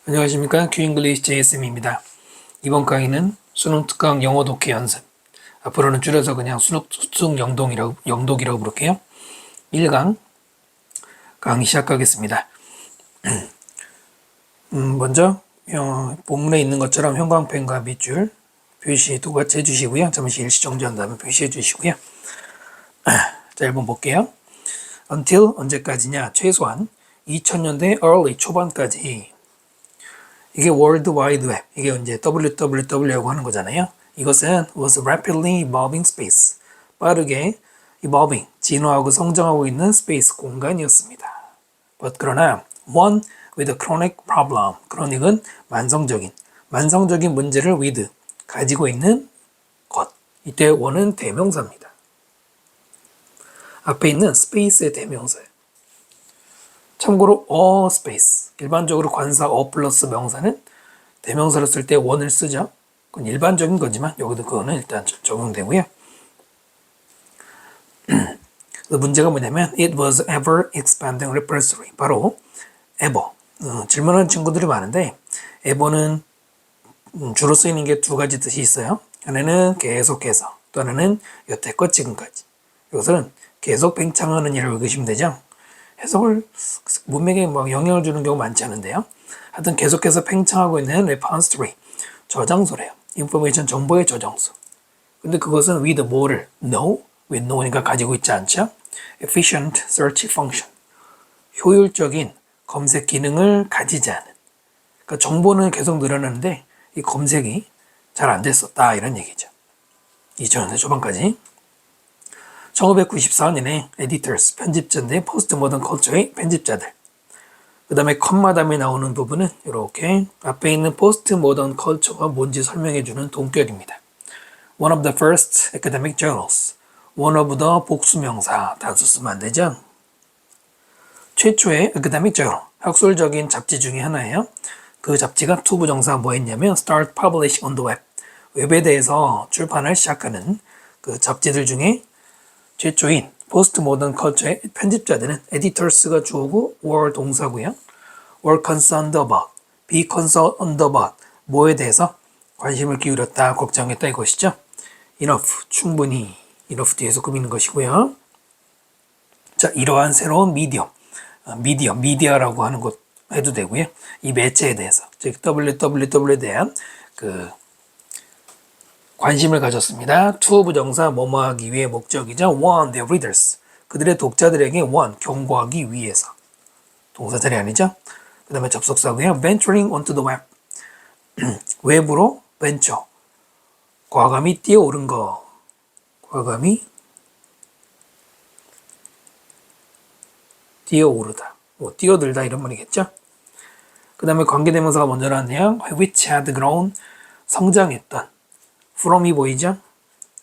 안녕하십니까. 큐잉글리시 JSM입니다. 이번 강의는 수능 특강 영어 독해 연습. 앞으로는 줄여서 그냥 수능 영독이라고 부를게요. 1강 강의 시작하겠습니다. 먼저 본문에 있는 것처럼 형광펜과 밑줄 표시 똑같이 해주시고요. 잠시 일시 정지한 다음에 표시해 주시고요. 자, 1번 볼게요. Until 언제까지냐? 최소한 2000년대 early 초반까지. 이게 World Wide Web, 이게 이제 WWW라고 하는 거잖아요. 이것은 was rapidly evolving space, 빠르게 evolving, 진화하고 성장하고 있는 스페이스 공간이었습니다. But 그러나 one with a chronic problem, chronic은 만성적인 문제를 with, 가지고 있는 것. 이때 one은 대명사입니다. 앞에 있는 space의 대명사예요. 참고로 a space, 일반적으로 관사 a 플러스 명사는 대명사로 쓸 때 one을 쓰죠. 그건 일반적인 거지만 여기도 그거는 일단 적용되고요. 문제가 뭐냐면 it was ever expanding repertory, 바로 ever. 질문하는 친구들이 많은데 ever는 주로 쓰이는 게 두 가지 뜻이 있어요. 하나는 계속해서, 또 하나는 여태껏 지금까지. 이것은 계속 팽창하는 일을 읽으시면 되죠. 해석을 문맥에 막 영향을 주는 경우 많지 않은데요. 하여튼 계속해서 팽창하고 있는 repository, 저장소래요. 인포메이션 정보의 저장소. 근데 그것은 with 뭐를? No, with no니까 가지고 있지 않죠. efficient search function, 효율적인 검색 기능을 가지지 않은. 그러니까 정보는 계속 늘어나는데 이 검색이 잘 안 됐었다, 이런 얘기죠. 2000년대 초반까지. 1994년에 editors, 편집자인데 포스트 모던 컬처의 편집자들. 그 다음에 컴마 다음에 나오는 부분은 이렇게 앞에 있는 포스트 모던 컬처가 뭔지 설명해주는 동격입니다. One of the first academic journals. One of the 복수명사, 단수 쓰면 안 되죠. 최초의 academic journal, 학술적인 잡지 중에 하나예요. 그 잡지가 투부정사 뭐 했냐면 start publishing on the web. 웹에 대해서 출판을 시작하는 그 잡지들 중에 최초인 포스트 모던 컬처의 편집자들은 editors가 주어고 were 동사고요. were concerned about, be concerned about, 뭐에 대해서 관심을 기울였다, 걱정했다 이것이죠. enough, 충분히, enough 뒤에서 꾸미는 것이고요. 자, 이러한 새로운 미디어라고 하는 것 해도 되고요. 이 매체에 대해서, 즉 www에 대한 그 관심을 가졌습니다. to 부정사 뭐뭐 하기 위해 목적이죠. want their readers, 그들의 독자들에게 want, 경고하기 위해서. 동사 자리 아니죠. 그 다음에 접속사고요. venturing onto the web, 웹으로 venture, 과감히 뛰어오른 거. 과감히 뛰어오르다, 뭐 뛰어들다 이런 말이겠죠. 그 다음에 관계대명사가 먼저 나왔네요. which had grown, 성장했던. from이 보이죠?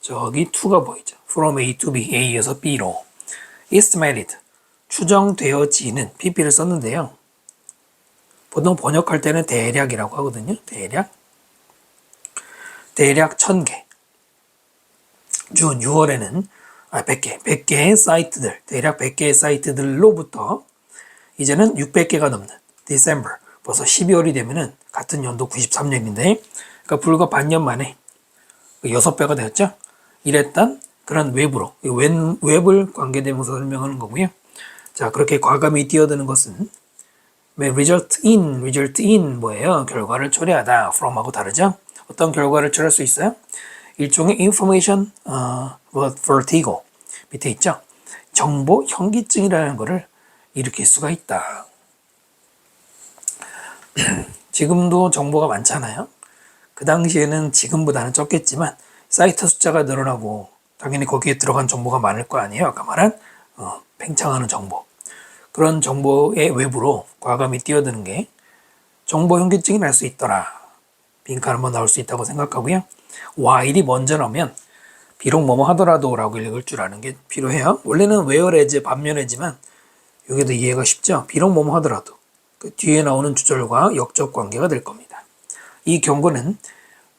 저기 to가 보이죠? from A to B, A에서 B로. estimated, 추정되어지는, PP를 썼는데요. 보통 번역할 때는 대략이라고 하거든요. 대략 1000개. 준 6월에는 100개의 사이트들, 대략 100개의 사이트들로부터 이제는 600개가 넘는 December, 벌써 12월이 되면은 같은 연도 93년인데, 그러니까 불과 반년 만에 6배가 되었죠. 이랬던 그런 웹으로, 웹을 관계대명사 설명하는 거고요. 자, 그렇게 과감히 뛰어드는 것은 result in 뭐예요? 결과를 초래하다. from하고 다르죠? 어떤 결과를 초래할 수 있어요? 일종의 information vertigo, 밑에 있죠? 정보 현기증이라는 것을 일으킬 수가 있다. 지금도 정보가 많잖아요. 그 당시에는 지금보다는 적겠지만 사이트 숫자가 늘어나고 당연히 거기에 들어간 정보가 많을 거 아니에요. 아까 말한 팽창하는 정보. 그런 정보의 외부로 과감히 뛰어드는 게 정보 현기증이 날 수 있더라. 빈칸 한번 나올 수 있다고 생각하고요. while이 먼저 나오면 비록 뭐뭐 하더라도 라고 읽을 줄 아는 게 필요해요. 원래는 whereas 반면에지만 여기도 이해가 쉽죠. 비록 뭐뭐 하더라도 그 뒤에 나오는 주절과 역적 관계가 될 겁니다. 이 경고는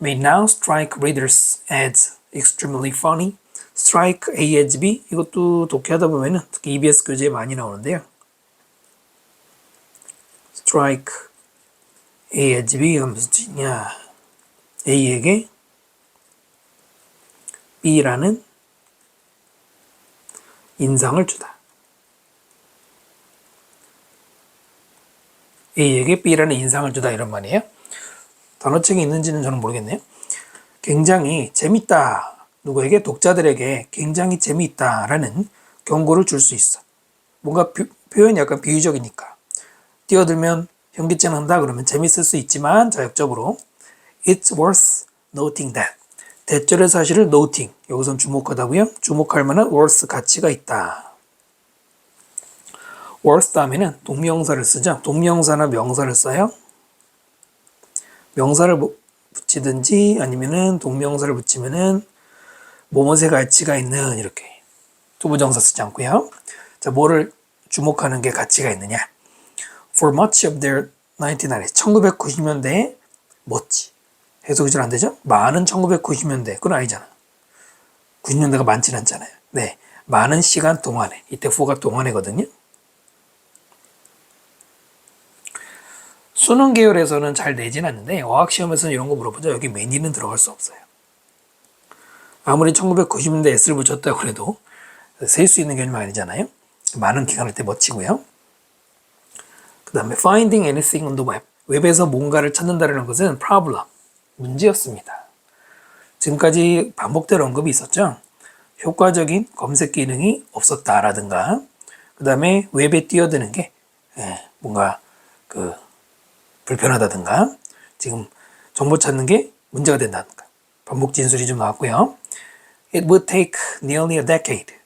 may now strike readers as extremely funny. strike A as B, 이것도 독해하다 보면은 특히 EBS 교재에 많이 나오는데요. strike A의 집이 무슨 뜻이냐? A에게 B라는 인상을 주다. A에게 B라는 인상을 주다 이런 말이에요. 단어책이 있는지는 저는 모르겠네요. 굉장히 재밌다. 누구에게? 독자들에게 굉장히 재미있다라는 경고를 줄 수 있어. 뭔가 표현이 약간 비유적이니까. 뛰어들면 현기증 난다 그러면 재밌을 수 있지만 자역적으로 It's worth noting that. 대절의 사실을 noting. 여기선 주목하다고요. 주목할 만한 worth 가치가 있다. worth 다음에는 동명사를 쓰죠. 동명사나 명사를 써요. 명사를 붙이든지 아니면은 동명사를 붙이면은 뭐뭐의 가치가 있는 이렇게 투부정사 쓰지 않고요. 자, 뭐를 주목하는 게 가치가 있느냐? For much of their 1990s, 1990년대에 멋지. 해석이 잘 안 되죠? 많은 1990년대, 그건 아니잖아. 90년대가 많지는 않잖아요. 네, 많은 시간 동안에, 이때 for가 동안이거든요. 수능 계열에서는 잘 내진 않는데 어학시험에서는 이런 거 물어보죠. 여기 many는 들어갈 수 없어요. 아무리 1990년대 S를 붙였다고 해도 셀 수 있는 개념이 아니잖아요. 많은 기간일 때 멋지고요. 그 다음에 finding anything on the web. 웹에서 뭔가를 찾는다는 것은 problem, 문제였습니다. 지금까지 반복된 언급이 있었죠. 효과적인 검색 기능이 없었다라든가 그 다음에 웹에 뛰어드는 게 뭔가 불편하다든가 지금 정보 찾는 게 문제가 된다든가 반복 진술이 좀 나왔고요. It would take nearly a decade.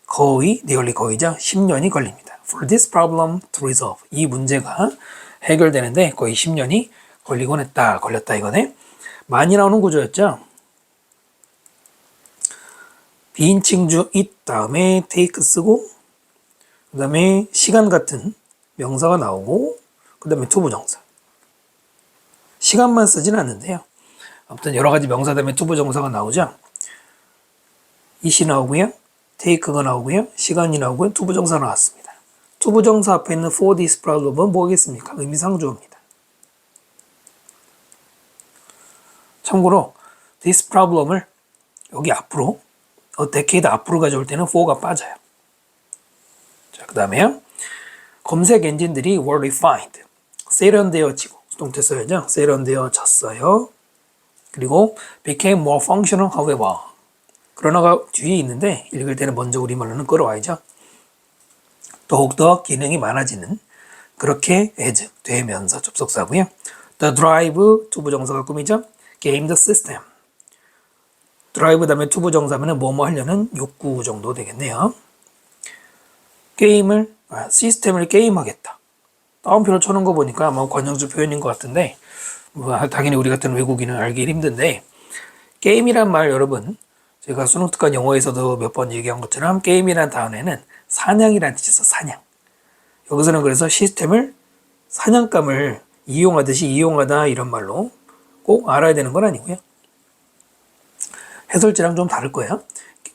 거의죠. 10년이 걸립니다. For this problem to resolve. 이 문제가 해결되는데 거의 10년이 걸렸다 이거네. 많이 나오는 구조였죠. 비인칭주 it 다음에 take 쓰고 그 다음에 시간 같은 명사가 나오고 그 다음에 투부정사. 시간만 쓰진 않는데요. 아무튼 여러 가지 명사 다음에 투부정사가 나오죠. it이 나오고요. take가 나오고요. 시간이 나오고요. 투부정사 나왔습니다. 투부정사 앞에 있는 for this problem은 뭐겠습니까? 의미상주어입니다. 참고로 this problem을 여기 앞으로 decade 앞으로 가져올 때는 for가 빠져요. 자, 그 다음에요. 검색 엔진들이 were refined. 세련되어지고 수동태 써야죠. 세련되어졌어요. 그리고 became more functional however. 그러나가 뒤에 있는데 읽을 때는 먼저 우리말로는 끌어와야죠. 더욱더 기능이 많아지는 그렇게 as 되면서 접속사고요. The drive 투부정사가 꾸미죠. game the system. 드라이브 다음에 투부정사면 뭐뭐 하려는 욕구 정도 되겠네요. 시스템을 게임하겠다. 따옴표를 쳐놓은 거 보니까 아마 관용주 표현인 것 같은데 당연히 우리 같은 외국인은 알기 힘든데 게임이란 말 여러분 제가 수능특강 영어에서도 몇 번 얘기한 것처럼 게임이란 단어에는 사냥이란 뜻이 있어. 사냥. 여기서는 그래서 시스템을 사냥감을 이용하듯이 이용하다 이런 말로 꼭 알아야 되는 건 아니고요. 해설지랑 좀 다를 거예요.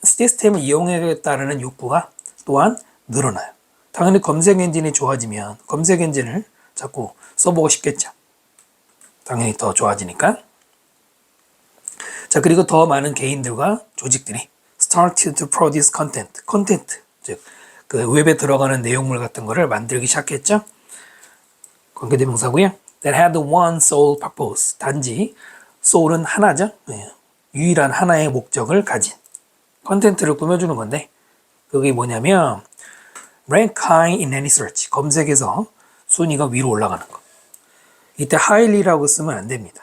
시스템을 이용하겠다는 욕구가 또한 늘어나요. 당연히 검색 엔진이 좋아지면 검색 엔진을 자꾸 써보고 싶겠죠. 당연히 더 좋아지니까. 자, 그리고 더 많은 개인들과 조직들이 started to produce content, 즉 그 웹에 들어가는 내용물 같은 거를 만들기 시작했죠. 관계대명사고요. That had one sole purpose. 단지 soul은 하나죠. 유일한 하나의 목적을 가진 컨텐츠를 꾸며주는 건데 그게 뭐냐면 rank high in any search. 검색에서 순위가 위로 올라가는 거. 이때 highly라고 쓰면 안 됩니다.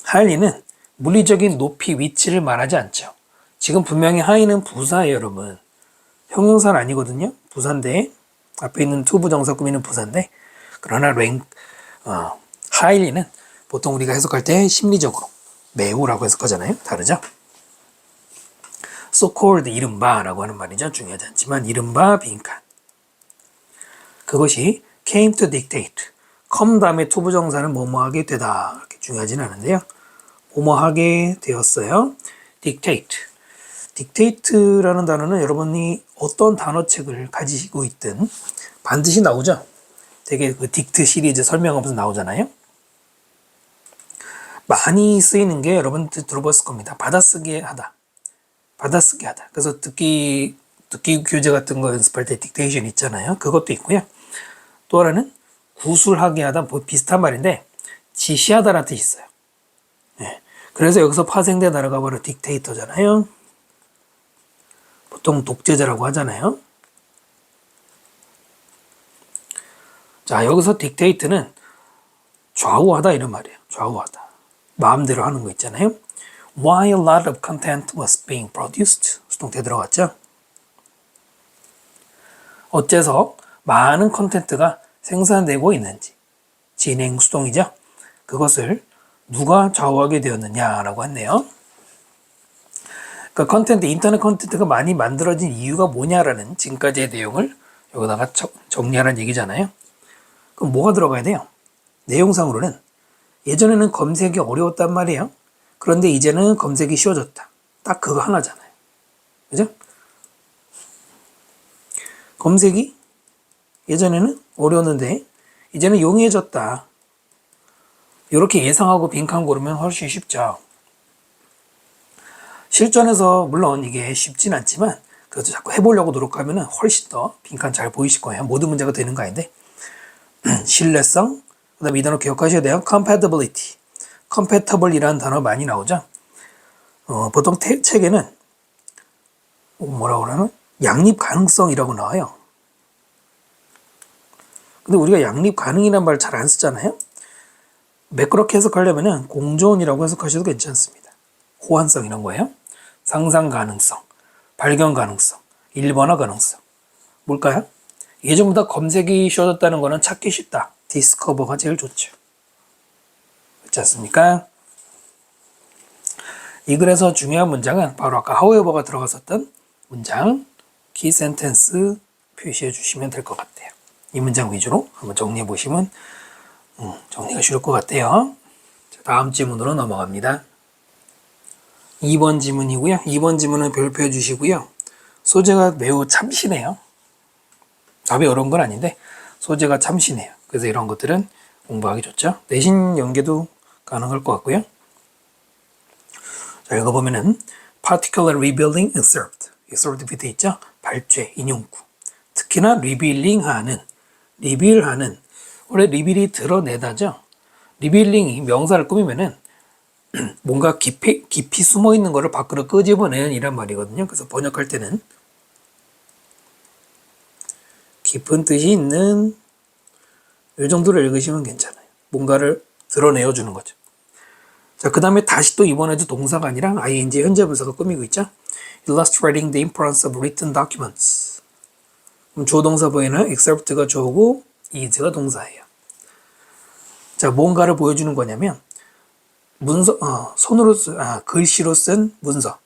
highly는 물리적인 높이, 위치를 말하지 않죠. 지금 분명히 high는 부사예요, 여러분. 형용사는 아니거든요. 부사인데 앞에 있는 투부정사 꾸미는 부사인데 그러나 highly는 보통 우리가 해석할 때 심리적으로 매우라고 해석하잖아요. 다르죠? so called 이른바라고 하는 말이죠. 중요하지 않지만 이른바 빈칸. 그것이 came to dictate. come 다음에 투부정사는 뭐뭐하게 되다. 이렇게 중요하진 않은데요. 뭐뭐하게 되었어요. dictate. dictate라는 단어는 여러분이 어떤 단어책을 가지고 있든 반드시 나오죠. 되게 그 딕트 시리즈 설명하면서 나오잖아요. 많이 쓰이는 게 여러분 들어봤을 겁니다. 받아쓰기 하다. 받아쓰기 하다. 그래서 듣기 교재 같은 거 연습할 때 딕테이션 있잖아요. 그것도 있고요. 또 하나는 구술하게 하다, 뭐 비슷한 말인데 지시하다라는 뜻이 있어요. 네. 그래서 여기서 파생된 단어가 바로 딕테이터잖아요. 보통 독재자라고 하잖아요. 자, 여기서 딕테이트는 좌우하다 이런 말이에요. 좌우하다. 마음대로 하는 거 있잖아요. Why a lot of content was being produced? 수동태 들어갔죠? 어째서 많은 컨텐츠가 생산되고 있는지. 진행 수동이죠? 그것을 누가 좌우하게 되었느냐라고 했네요. 그러니까 인터넷 컨텐츠가 많이 만들어진 이유가 뭐냐라는 지금까지의 내용을 여기다가 정리하라는 얘기잖아요. 그럼 뭐가 들어가야 돼요? 내용상으로는 예전에는 검색이 어려웠단 말이에요. 그런데 이제는 검색이 쉬워졌다. 딱 그거 하나잖아요. 그죠? 검색이 예전에는 어려웠는데 이제는 용이해졌다. 이렇게 예상하고 빈칸 고르면 훨씬 쉽죠. 실전에서 물론 이게 쉽진 않지만 그래도 자꾸 해보려고 노력하면 훨씬 더 빈칸 잘 보이실 거예요. 모든 문제가 되는 거 아닌데 신뢰성, 그 다음에 이 단어 기억하셔야 돼요. compatibility. compatible이라는 단어 많이 나오죠. 보통 책에는 뭐라고 그러나? 양립 가능성이라고 나와요. 근데 우리가 양립 가능이라는 말 잘 안 쓰잖아요. 매끄럽게 해석하려면 공존이라고 해석하셔도 괜찮습니다. 호환성 이런 거예요. 상상 가능성, 발견 가능성, 일반화 가능성. 뭘까요? 예전보다 검색이 쉬워졌다는 거는 찾기 쉽다. 디스커버가 제일 좋죠. 그렇지 않습니까? 이 글에서 중요한 문장은 바로 아까 however가 들어갔었던 문장 key sentence 표시해 주시면 될 것 같아요. 이 문장 위주로 한번 정리해 보시면 정리가 쉬울 것 같아요. 다음 지문으로 넘어갑니다. 2번 지문이고요. 2번 지문은 별표해 주시고요. 소재가 매우 참신해요. 답이 어려운 건 아닌데 소재가 참신해요. 그래서 이런 것들은 공부하기 좋죠. 내신 연계도 가능할 것 같고요. 자, 읽어보면은 particular revealing excerpt. excerpt 밑에 있죠? 발췌, 인용구. 특히나 리빌링하는, 리빌하는. 원래 리빌이 드러내다죠. 리빌링이 명사를 꾸미면은 뭔가 깊이 숨어 있는 거를 밖으로 끄집어내는 이란 말이거든요. 그래서 번역할 때는 깊은 뜻이 있는 이 정도로 읽으시면 괜찮아요. 뭔가를 드러내어 주는 거죠. 자, 그 다음에 다시 또 이번에도 동사가 아니라 ing 현재 분사가 꾸미고 있죠. Illustrating the importance of written documents. 그럼 조동사 보이는 excerpt가 조고 is가 동사예요. 자, 뭔가를 보여주는 거냐면 문서, 글씨로 쓴 문서.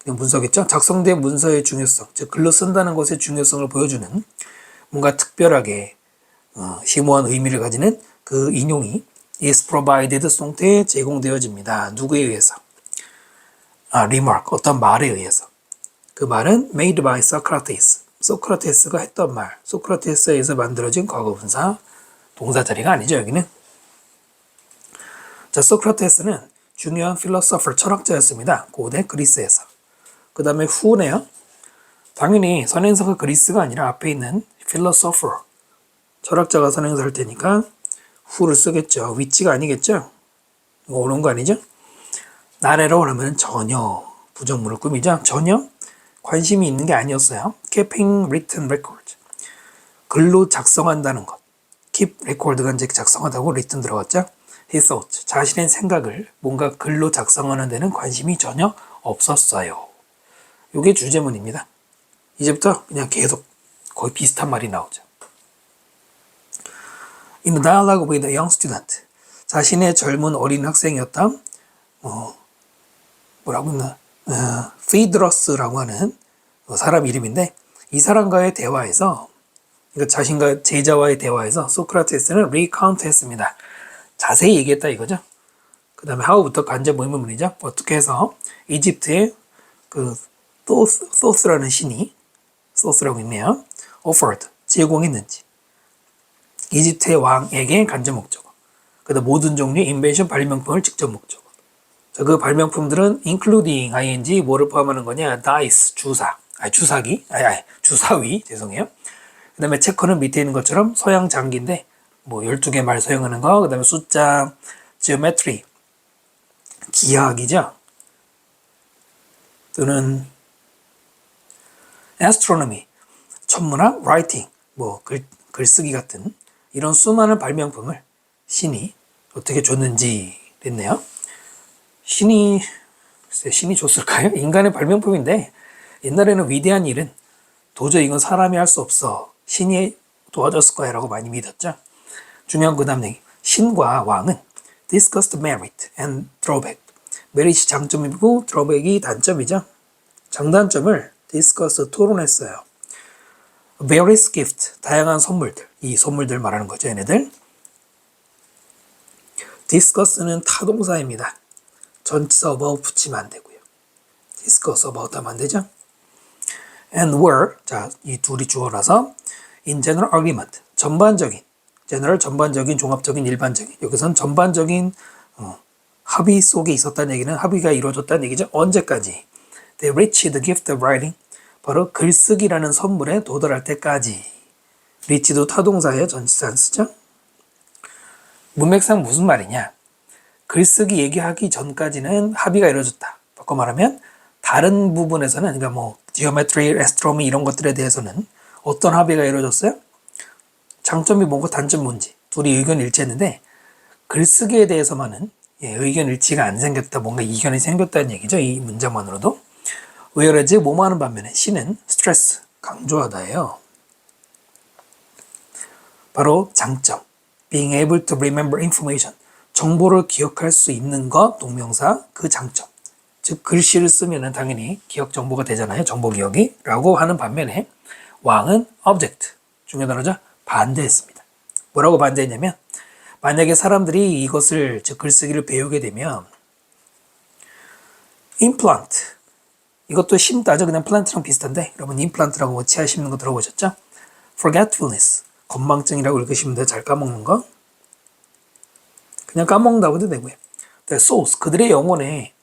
그냥 문서겠죠? 작성된 문서의 중요성, 즉 글로 쓴다는 것의 중요성을 보여주는 뭔가 특별하게 심오한 의미를 가지는 그 인용이 is provided 수동태에 제공되어집니다. 누구에 의해서? remark, 어떤 말에 의해서. 그 말은 made by Socrates. 소크라테스가 했던 말, 소크라테스에 의해서 만들어진 과거분사 동사 자리가 아니죠, 여기는. 자, 소크라테스는 중요한 필로소퍼, 철학자였습니다. 고대 그리스에서. 그 다음에 후네요. 당연히 선행사가 그리스가 아니라 앞에 있는 필로소퍼, 철학자가 선행사 할 테니까 후를 쓰겠죠. 위치가 아니겠죠? 이거 옳은 거 아니죠? 나래로 하면 전혀 부정문을 꾸미죠. 전혀 관심이 있는 게 아니었어요. Keeping written record. 글로 작성한다는 것. Keep record가 이제 작성하다고 written 들어갔죠. He thought. 자신의 생각을 뭔가 글로 작성하는 데는 관심이 전혀 없었어요. 이게 주제문입니다. 이제부터 그냥 계속 거의 비슷한 말이 나오죠. In the dialogue with a young student. 자신의 젊은 어린 학생이었다. 뭐라고 했나? 피드러스라고 하는 사람 이름인데 이 사람과의 대화에서 그러니까 자신과 제자와의 대화에서 소크라테스는 recount 했습니다. 자세히 얘기했다 이거죠. 그 다음에 how부터 간접 의문문이죠. 어떻게 해서 이집트의 그 소스라는 신이 소스라고 있네요. offered 제공했는지 이집트의 왕에게 간접 목적어. 그다음 모든 종류의 인벤션 발명품을 직접 목적어. 자, 그 발명품들은 including ing 뭐를 포함하는 거냐? dice 주사위 죄송해요. 그다음에 체커는 밑에 있는 것처럼 서양 장기인데 뭐 12개 말 사용하는 거. 그다음에 숫자, geometry 기하학이죠. 또는 astronomy 천문학, writing 뭐 글쓰기 같은 이런 수많은 발명품을 신이 어떻게 줬는지 됐네요. 신이 줬을까요? 인간의 발명품인데 옛날에는 위대한 일은 도저히 이건 사람이 할 수 없어. 신이 도와줬을 거야 라고 많이 믿었죠. 중요한 그 다음 얘기. 신과 왕은 discussed merit and drawback. 메릿이 장점이고 드로백이 단점이죠. 장단점을 discuss 토론했어요. various gift 다양한 선물들. 이 선물들 말하는 거죠. 얘네들. discuss는 타동사입니다. 전치사 about 붙이면 안 되고요. discuss about 하면 안 되죠. and were 자, 이 둘이 주어라서 in general agreement 전반적인 general 전반적인 종합적인 일반적인 여기선 전반적인 합의 속에 있었다는 얘기는 합의가 이루어졌다는 얘기죠. 언제까지? They reached the gift of writing 바로 글쓰기라는 선물에 도달할 때까지. reach도 타동사예요. 전치사 안 쓰죠. 문맥상 무슨 말이냐? 글쓰기 얘기하기 전까지는 합의가 이루어졌다. 바꿔 말하면 다른 부분에서는 그러니까 뭐 geometry, astronomy 이런 것들에 대해서는 어떤 합의가 이루어졌어요? 장점이 뭔가 단점이 뭔지 둘이 의견 일치했는데 글쓰기에 대해서만은 의견 일치가 안 생겼다. 뭔가 이견이 생겼다는 얘기죠. 이 문장만으로도. whereas 뭐뭐 하는 반면에 신은 stress, 강조하다예요. 바로 장점. being able to remember information. 정보를 기억할 수 있는 것, 동명사, 그 장점. 즉 글씨를 쓰면은 당연히 기억 정보가 되잖아요. 정보 기억이. 라고 하는 반면에 왕은 object. 중요한 단어죠. 반대했습니다. 뭐라고 반대했냐면 만약에 사람들이 이것을 즉 글쓰기를 배우게 되면 implant 이것도 심다죠. 그냥 플란트랑 비슷한데 여러분 임플란트라고 뭐 치아 심는 거 들어보셨죠? forgetfulness 건망증이라고 읽으시면 돼요. 잘 까먹는 거. 그냥 까먹는다고 해도 되고요. souls 그들의 영혼에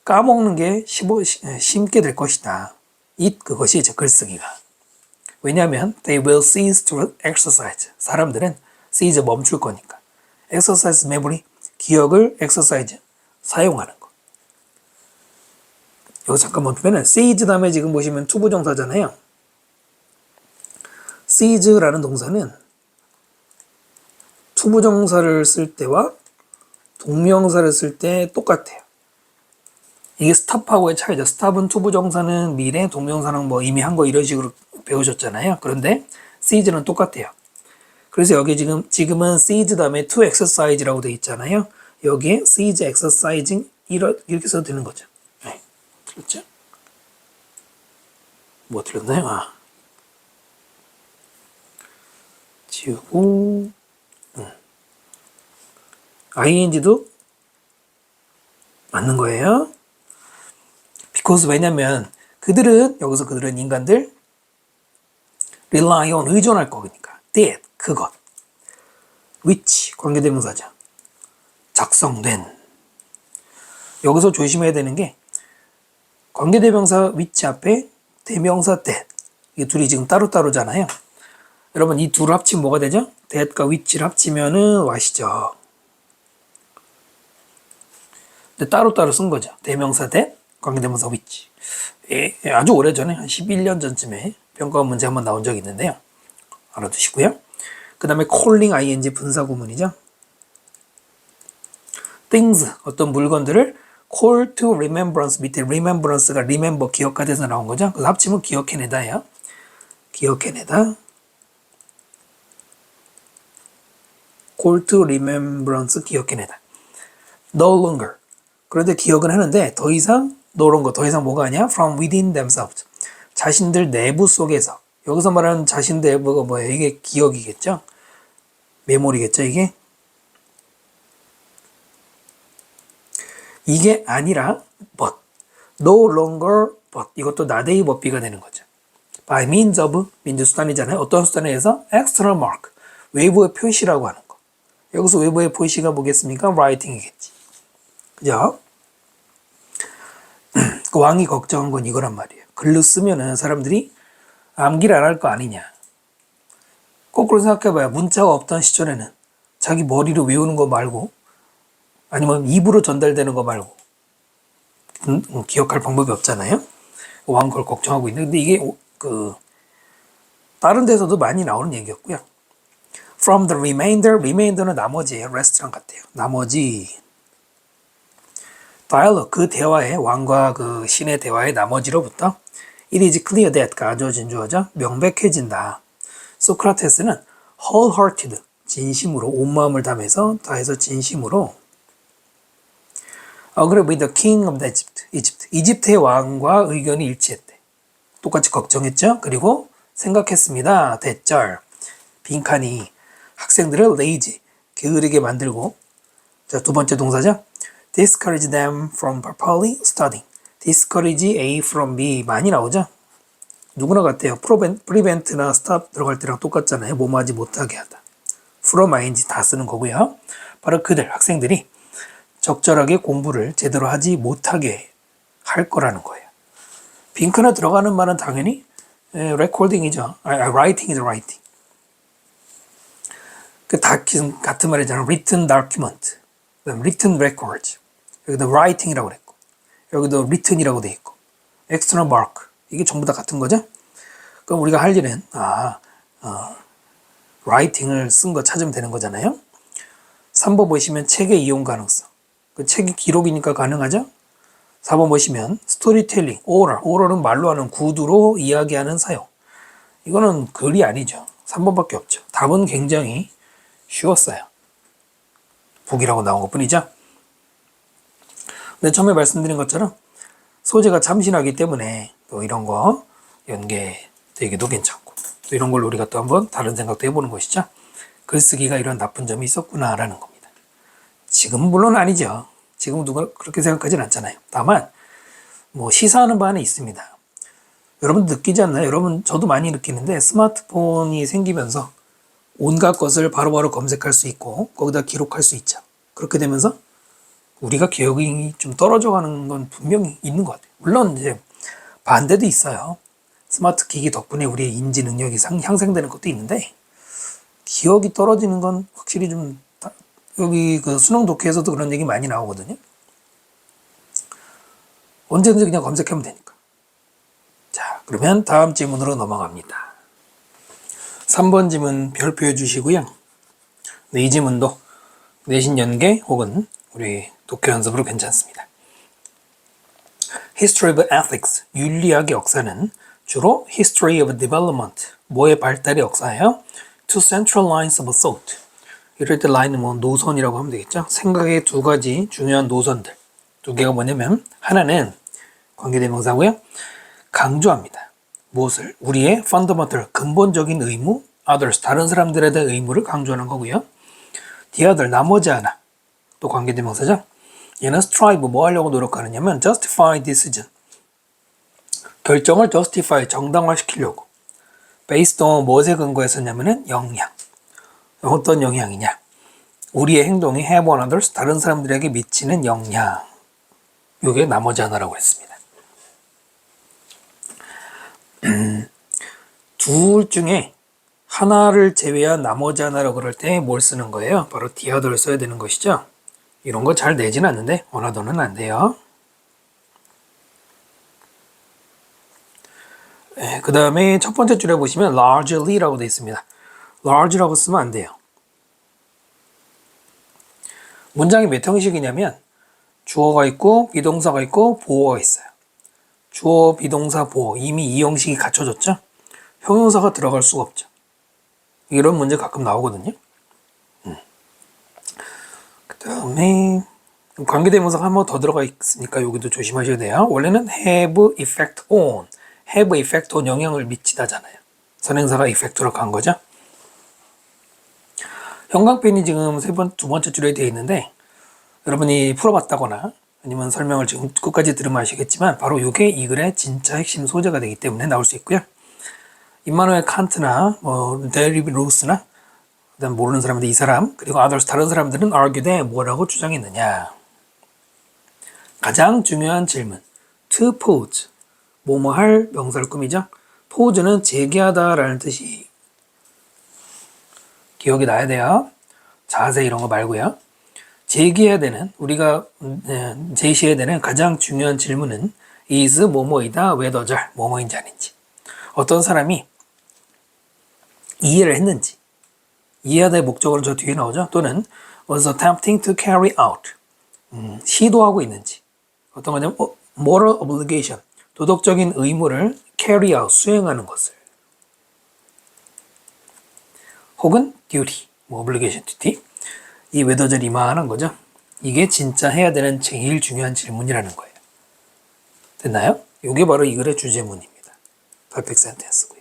까먹는 게 심게 될 것이다. 그것이 이제 글쓰기가. 왜냐하면 they will cease to exercise. 사람들은 cease 멈출 거니까. exercise memory 기억을 exercise 사용하는 거. 여기 잠깐 멈추면은 cease 다음에 지금 보시면 투부정사잖아요. seize라는 동사는 투부정사를 쓸 때와 동명사를 쓸 때 똑같아요. 이게 스탑하고의 차이죠. 스탑은 투부정사는 미래, 동명사는 뭐 이미 한 거 이런 식으로 배우셨잖아요. 그런데 seize는 똑같아요. 그래서 여기 지금은 seize 다음에 to exercise라고 되어 있잖아요. 여기에 seize exercising 이렇게 써도 되는 거죠. 네. 틀렸죠? 뭐 틀렸나요? 지우고 ing도 맞는 거예요. because 왜냐면 여기서 그들은 인간들 rely on 의존할 거니까 that 그것 which 관계대명사죠. 작성된 여기서 조심해야 되는 게 관계대명사 which 앞에 대명사 that 이게 둘이 지금 따로따로잖아요. 여러분 이 둘을 합치면 뭐가 되죠? that과 which를 합치면은 what이죠. 근데 따로따로 쓴 거죠. 대명사 that, 관계대명사 which. 아주 오래전에 한 11년 전쯤에 평가 문제 한번 나온 적이 있는데요. 알아두시고요. 그 다음에 calling ing 분사구문이죠. things 어떤 물건들을 call to remembrance 밑에 remembrance가 remember 기억가 돼서 나온 거죠. 그래서 합치면 기억해내다예요. 기억해내다. call to remembrance 기억해내다. no longer 그런데 기억은 하는데 더 이상 no longer 더 이상 뭐가 아니야? from within themselves 자신들 내부 속에서 여기서 말하는 자신 내부가 뭐예요? 이게 기억이겠죠? 메모리겠죠 이게? 이게 아니라 but no longer but 이것도 나데이 but be가 되는 거죠. by means of 민주 수단이잖아요. 어떤 수단에 의해서 external mark 외부의 표시라고 하는 거. 여기서 외부의 표시가 뭐겠습니까? writing이겠지. 그죠? 그 왕이 걱정한 건 이거란 말이에요. 글로 쓰면은 사람들이 암기를 안 할 거 아니냐. 거꾸로 생각해봐요. 문자가 없던 시절에는 자기 머리로 외우는 거 말고 아니면 입으로 전달되는 거 말고 기억할 방법이 없잖아요. 왕 그걸 걱정하고 있는데 근데 이게 다른 데서도 많이 나오는 얘기였고요. From the remainder는 나머지예요. rest랑 같아요. 나머지 dialogue 그 대화의 왕과 그 신의 대화의 나머지로부터 it is clear that가 아주 진주어죠. 명백해진다. 소크라테스는 wholehearted 진심으로 온 마음을 다해서 진심으로 agree with the king of Egypt. 이집트의 왕과 의견이 일치했대. 똑같이 걱정했죠. 그리고 생각했습니다. 대절 빈칸이 학생들을 lazy 게으르게 만들고 자, 두 번째 동사죠. discourage them from properly studying. discourage A from B 많이 나오죠. 누구나 같아요. prevent나 stop 들어갈 때랑 똑같잖아요. 뭐하지 못하게 하다. from ing 다 쓰는 거고요. 바로 그들 학생들이 적절하게 공부를 제대로 하지 못하게 할 거라는 거예요. 빈칸에 들어가는 말은 당연히 recording이죠. writing이죠. writing. 같은 말이잖아요. written document, written records. 여기도 writing이라고 그랬고, 여기도 written이라고 돼 있고, external mark. 이게 전부 다 같은 거죠? 그럼 우리가 할 일은, writing을 쓴 거 찾으면 되는 거잖아요? 3번 보시면 책의 이용 가능성. 그 책이 기록이니까 가능하죠? 4번 보시면 스토리텔링, 오럴은 말로 하는 구두로 이야기하는 사용. 이거는 글이 아니죠. 3번밖에 없죠. 답은 굉장히 쉬웠어요. 북이라고 나온 것 뿐이죠. 근데 처음에 말씀드린 것처럼 소재가 참신하기 때문에 또 이런 거 연계되기도 괜찮고 또 이런 걸 우리가 또 한번 다른 생각도 해보는 것이죠. 글쓰기가 이런 나쁜 점이 있었구나라는 겁니다. 지금은 물론 아니죠. 지금 누가 그렇게 생각하진 않잖아요. 다만 뭐 시사하는 바는 있습니다. 여러분 느끼지 않나요? 여러분 저도 많이 느끼는데 스마트폰이 생기면서 온갖 것을 바로바로 검색할 수 있고 거기다 기록할 수 있죠. 그렇게 되면서 우리가 기억이 좀 떨어져 가는 건 분명히 있는 것 같아요. 물론 이제 반대도 있어요. 스마트 기기 덕분에 우리의 인지 능력이 향상되는 것도 있는데 기억이 떨어지는 건 확실히 좀 여기 그 수능 독해에서도 그런 얘기 많이 나오거든요. 언제든지 그냥 검색하면 되니까. 자, 그러면 다음 질문으로 넘어갑니다. 3번 질문 별표해 주시고요. 네, 이 질문도 내신 연계 혹은 우리 독해 연습으로 괜찮습니다. History of Ethics, 윤리학의 역사는 주로 History of Development, 뭐의 발달의 역사예요? Two central lines of thought. 이럴 때 라인은 뭐 노선이라고 하면 되겠죠. 생각의 두 가지 중요한 노선들. 두 개가 뭐냐면 하나는 관계대명사고요. 강조합니다. 무엇을? 우리의 fundamental, 근본적인 의무, others, 다른 사람들에 대한 의무를 강조하는 거고요. the other, 나머지 하나. 또 관계대명사죠. 얘는 strive, 뭐 하려고 노력하느냐면 justify decision. 결정을 justify, 정당화시키려고. based on 무엇에 근거해서냐면은 영향. 어떤 영향이냐? 우리의 행동이 have on others, 다른 사람들에게 미치는 영향. 이게 나머지 하나라고 했습니다. 둘 중에 하나를 제외한 나머지 하나라고 그럴 때 뭘 쓰는 거예요? 바로 the other를 써야 되는 것이죠. 이런 거 잘 내진 않는데 원하더는 안 돼요. 네, 그 다음에 첫 번째 줄에 보시면 largely라고 되어 있습니다. large라고 쓰면 안 돼요. 문장이 몇 형식이냐면 주어가 있고 비동사가 있고 보어가 있어요. 주어, 비동사, 보어 이미 이 형식이 갖춰졌죠. 형용사가 들어갈 수가 없죠. 이런 문제 가끔 나오거든요. 그 다음에 관계대명사가 한 번 더 들어가 있으니까 여기도 조심하셔야 돼요. 원래는 have effect on, have effect on 영향을 미치다잖아요. 선행사가 effect로 간 거죠. 형광펜이 지금 두 번째 줄에 되어 있는데 여러분이 풀어봤다거나 아니면 설명을 지금 끝까지 들으면 아시겠지만 바로 이게 이 글의 진짜 핵심 소재가 되기 때문에 나올 수 있고요. 임마누엘 칸트나 데리비 루스나 그다음 모르는 사람인데 이 사람, 그리고 others 다른 사람들은 argue돼 뭐라고 주장했느냐. 가장 중요한 질문. to pose. 뭐뭐 할 명사를 꾸미죠. pose는 제기하다라는 뜻이 기억이 나야 돼요. 자세 이런 거 말고요. 제기해야 되는, 우리가 제시해야 되는 가장 중요한 질문은 is 뭐뭐이다, whether 뭐뭐인지 아닌지. 어떤 사람이 이해를 했는지. 이해하다의 목적어는 저 뒤에 나오죠. 또는 was attempting to carry out. 시도하고 있는지. 어떤 거냐면 moral obligation. 도덕적인 의무를 carry out, 수행하는 것을. 혹은 duty, 뭐 obligation, duty. 이 whether절 이만한 거죠. 이게 진짜 해야 되는 제일 중요한 질문이라는 거예요. 됐나요? 이게 바로 이 글의 주제문입니다. perfect sentence고요.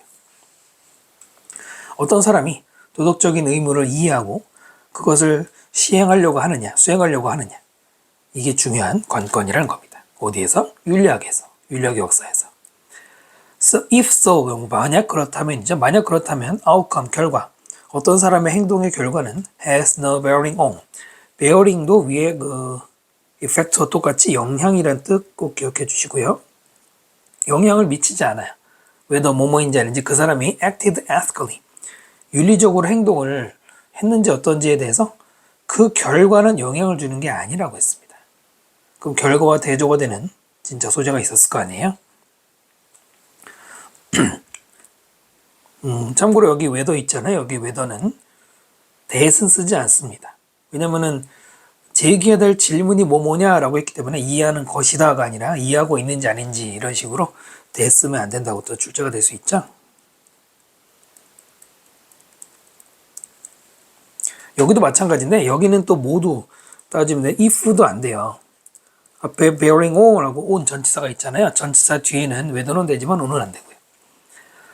어떤 사람이 도덕적인 의무를 이해하고 그것을 시행하려고 하느냐, 수행하려고 하느냐. 이게 중요한 관건이라는 겁니다. 어디에서? 윤리학에서, 윤리학 역사에서. So, if so, 만약 그렇다면이죠. 만약 그렇다면 outcome, 결과. 어떤 사람의 행동의 결과는 has no bearing on. bearing도 위에 그 effect와 똑같이 영향이라는 뜻 꼭 기억해 주시고요. 영향을 미치지 않아요. whether 뭐뭐인지 아닌지 그 사람이 acted ethically. 윤리적으로 행동을 했는지 어떤지에 대해서 그 결과는 영향을 주는 게 아니라고 했습니다. 그럼 결과와 대조가 되는 진짜 소재가 있었을 거 아니에요? 참고로 여기 whether 있잖아요. 여기 whether는 that은 쓰지 않습니다. 왜냐면은 제기해야 될 질문이 뭐냐라고 했기 때문에 이해하는 것이다가 아니라 이해하고 있는지 아닌지 이런 식으로 that 쓰면 안 된다고 또 출제가 될 수 있죠. 여기도 마찬가지인데 여기는 또 모두 따지면 돼. if도 안 돼요. 앞에 bearing on하고 on 전치사가 있잖아요. 전치사 뒤에는 whether는 되지만 on은 안 되고요.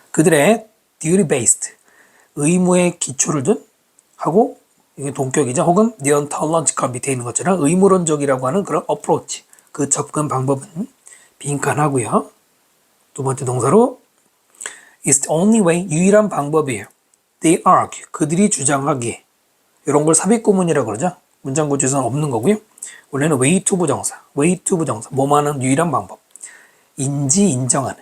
그들의 duty based 의무에 기초를 둔 하고 이게 동격이죠. 혹은 deontological 밑에 있는 것처럼 의무론적이라고 하는 그런 approach 그 접근 방법은 빈칸하고요. 두 번째 동사로 is the only way 유일한 방법이에요. They argue 그들이 주장하기에 이런 걸 삽입구문이라고 그러죠. 문장 구조에서는 없는 거고요. 원래는 way to 부정사, way to 부정사, 뭐만한 유일한 방법. 인정하는.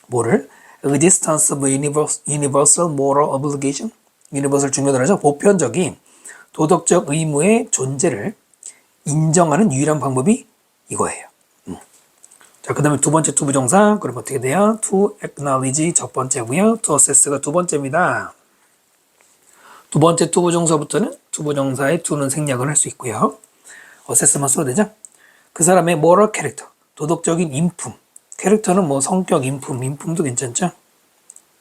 뭐를? existence of universal moral obligation. universal 중요하죠. 보편적인 도덕적 의무의 존재를 인정하는 유일한 방법이 이거예요. 자, 그 다음에 두 번째 to 부정사. 그럼 어떻게 돼요? to acknowledge 첫 번째고요. to assess가 두 번째입니다. 두 번째 to 부정사부터는 to 부정사의 to는 생략을 할 수 있고요. assess만 써도 되죠? 그 사람의 moral character, 도덕적인 인품. 캐릭터는 뭐 성격, 인품도 괜찮죠?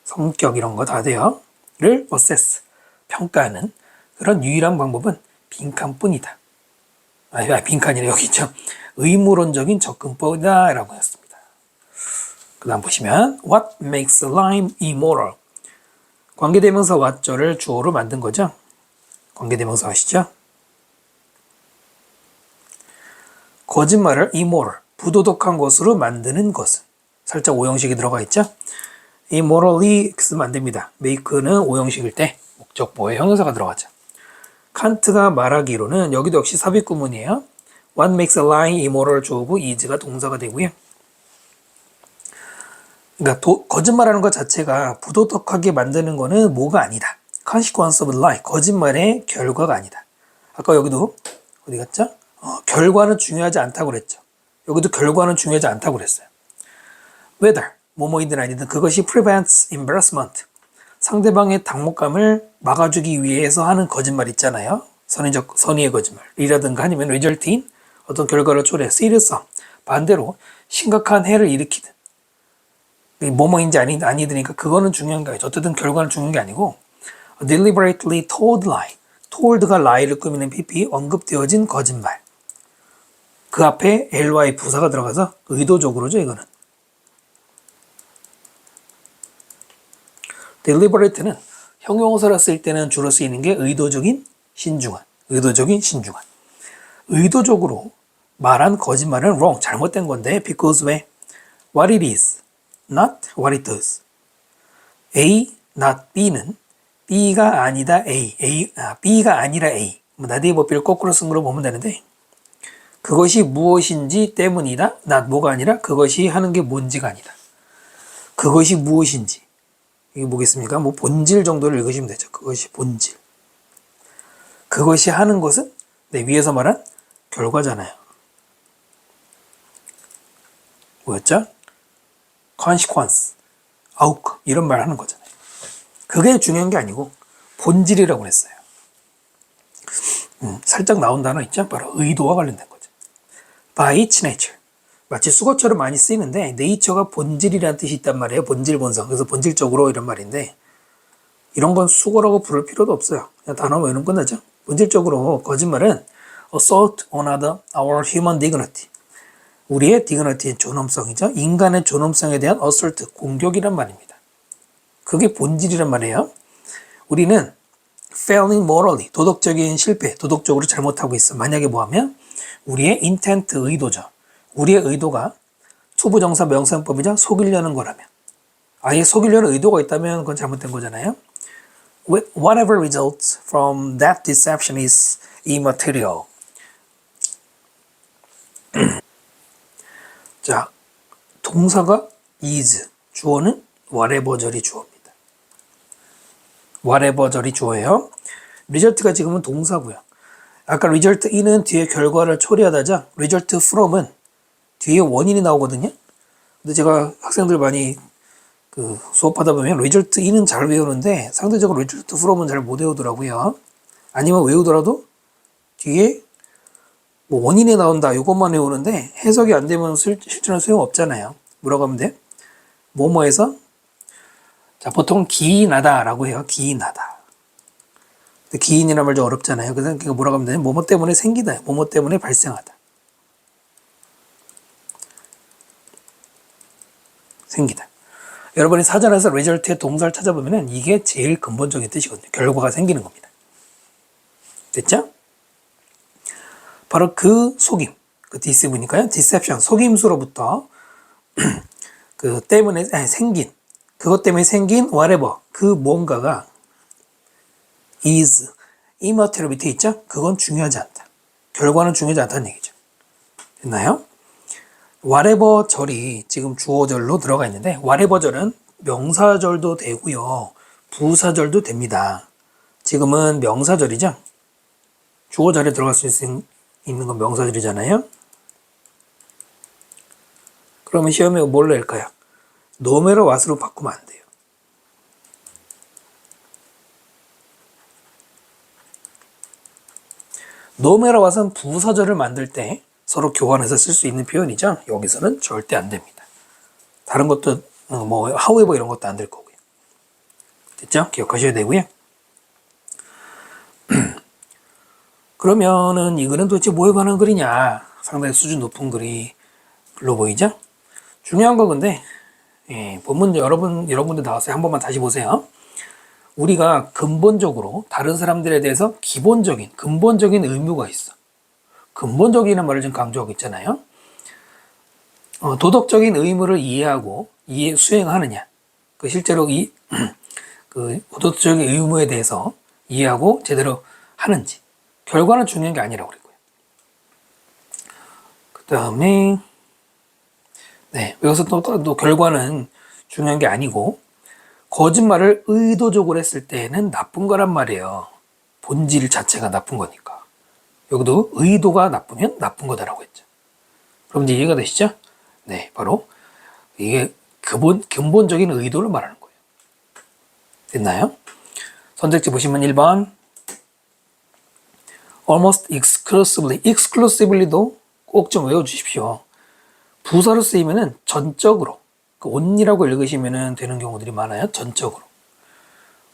성격 이런 거 다 돼요. 를 assess, 평가하는 그런 유일한 방법은 빈칸뿐이다. 빈칸이라 여기 있죠. 의무론적인 접근법이다 라고 했습니다. 그 다음 보시면 What makes a lie immoral? 관계대명사 what절을 주어로 만든 거죠. 관계대명사 아시죠? 거짓말을 immoral, 부도덕한 것으로 만드는 것은 살짝 오형식이 들어가 있죠. immorally 쓰면 안 됩니다. make는 오형식일 때 목적보에 형용사가 들어가죠. 칸트가 말하기로는 여기도 역시 삽입구문이에요. What makes a lie immoral 주어고 is가 동사가 되고요. 그러니까 거짓말하는 것 자체가 부도덕하게 만드는 거는 뭐가 아니다. consequence of lie, 거짓말의 결과가 아니다. 아까 여기도 어디 갔죠? 결과는 중요하지 않다고 그랬죠. 여기도 결과는 중요하지 않다고 그랬어요. whether, 뭐뭐이든 아니든 그것이 prevents embarrassment, 상대방의 당혹감을 막아주기 위해서 하는 거짓말 있잖아요. 선의의 거짓말이라든가 아니면 result in, 어떤 결과를 초래, seriously, 반대로 심각한 해를 일으키든 뭐뭐인지 아니드니까 그거는 중요한 게 아니죠. 어쨌든 결과는 중요한 게 아니고 deliberately told lie, told가 lie를 꾸미는 PP, 언급되어진 거짓말. 그 앞에 ly 부사가 들어가서 의도적으로죠, 이거는. deliberate는 형용사로 쓸 때는 주로 쓰이는 게 의도적인 신중한. 의도적으로 말한 거짓말은 wrong, 잘못된 건데 because 왜? What it is, not what it does. A, not B는 B가 아니다 B가 아니라 A. 나디의 법비를 거꾸로 쓴 걸로 보면 되는데 그것이 무엇인지 때문이다. 뭐가 아니라 그것이 하는 게 뭔지가 아니다. 그것이 무엇인지. 이게 뭐겠습니까? 뭐 본질 정도를 읽으시면 되죠. 그것이 본질. 그것이 하는 것은 위에서 말한 결과잖아요. 뭐였죠? consequence, outcome 이런 말 하는 거잖아요. 그게 중요한 게 아니고 본질이라고 했어요. 살짝 나온 단어 있죠? 바로 의도와 관련된 거죠. by its nature. 마치 수거처럼 많이 쓰이는데 네이처가 본질이라는 뜻이 있단 말이에요. 본질, 본성. 그래서 본질적으로 이런 말인데 이런 건 수거라고 부를 필요도 없어요. 그냥 단어 외우면 끝나죠. 본질적으로 거짓말은 assault on our human dignity. 우리의 dignity의 존엄성이죠. 인간의 존엄성에 대한 assault, 공격이란 말입니다. 그게 본질이란 말이에요. 우리는 failing morally, 도덕적인 실패, 도덕적으로 잘못하고 있어. 만약에 뭐하면 우리의 intent, 의도죠. 우리의 의도가 투부정사 명사용법이죠. 속이려는 거라면. 아예 속이려는 의도가 있다면 그건 잘못된 거잖아요. Whatever results from that deception is immaterial. 자, 동사가 is, 주어는 whatever 절이 주어입니다. whatever 절이 주어예요. result가 지금은 동사고요. 아까 result in은 뒤에 결과를 초래하다죠. result from은 뒤에 원인이 나오거든요. 근데 제가 학생들 많이 수업하다 보면 result in은 잘 외우는데 상대적으로 result from은 잘 못 외우더라고요. 아니면 외우더라도 뒤에 뭐 원인이 나온다 이것만 외우는데 해석이 안 되면 실제로 소용없잖아요. 뭐라고 하면 돼? 뭐뭐에서 자 보통 기인하다 라고 해요. 기인하다. 근데 기인이라는 말 좀 어렵잖아요. 그래서 뭐라고 하면 돼? 뭐뭐 때문에 생기다. 뭐뭐 때문에 발생하다. 생기다. 여러분이 사전에서 result의 동사를 찾아보면 이게 제일 근본적인 뜻이거든요. 결과가 생기는 겁니다. 됐죠? 바로 그 속임, 그 deceiv니까요. deception, 속임수로부터 때문에 생긴, 그것 때문에 생긴 whatever, 그 뭔가가 is immaterial 밑에 있죠? 그건 중요하지 않다. 결과는 중요하지 않다는 얘기죠. 됐나요? whatever 절이 지금 주어절로 들어가 있는데 whatever 절은 명사절도 되고요. 부사절도 됩니다. 지금은 명사절이죠. 주어절에 들어갈 수 있는 건 명사절이잖아요. 그러면 시험에 뭘 낼까요? 노메로 왓으로 바꾸면 안 돼요. 노메로 왓은 부사절을 만들 때 서로 교환해서 쓸 수 있는 표현이죠. 여기서는 절대 안 됩니다. 다른 것도 뭐 however 이런 것도 안 될 거고요. 됐죠? 기억하셔야 되고요. 그러면은 이 글은 도대체 뭐에 관한 글이냐? 상당히 수준 높은 글로 보이죠? 중요한 건 근데 본문 여러 군데 나왔어요. 한 번만 다시 보세요. 우리가 근본적으로 다른 사람들에 대해서 기본적인 근본적인 의무가 있어. 근본적이라는 말을 좀 강조하고 있잖아요. 도덕적인 의무를 이해하고 수행하느냐. 실제로 그 도덕적인 의무에 대해서 이해하고 제대로 하는지. 결과는 중요한 게 아니라고 그랬고요. 그 다음에 여기서 또 결과는 중요한 게 아니고 거짓말을 의도적으로 했을 때는 나쁜 거란 말이에요. 본질 자체가 나쁜 거니까. 여기도 의도가 나쁘면 나쁜 거다라고 했죠. 그럼 이제 이해가 되시죠? 네, 바로 이게 근본적인 의도를 말하는 거예요. 됐나요? 선택지 보시면 1번 almost exclusively도 꼭 좀 외워주십시오. 부사로 쓰이면은 전적으로 only라고 읽으시면 되는 경우들이 많아요. 전적으로.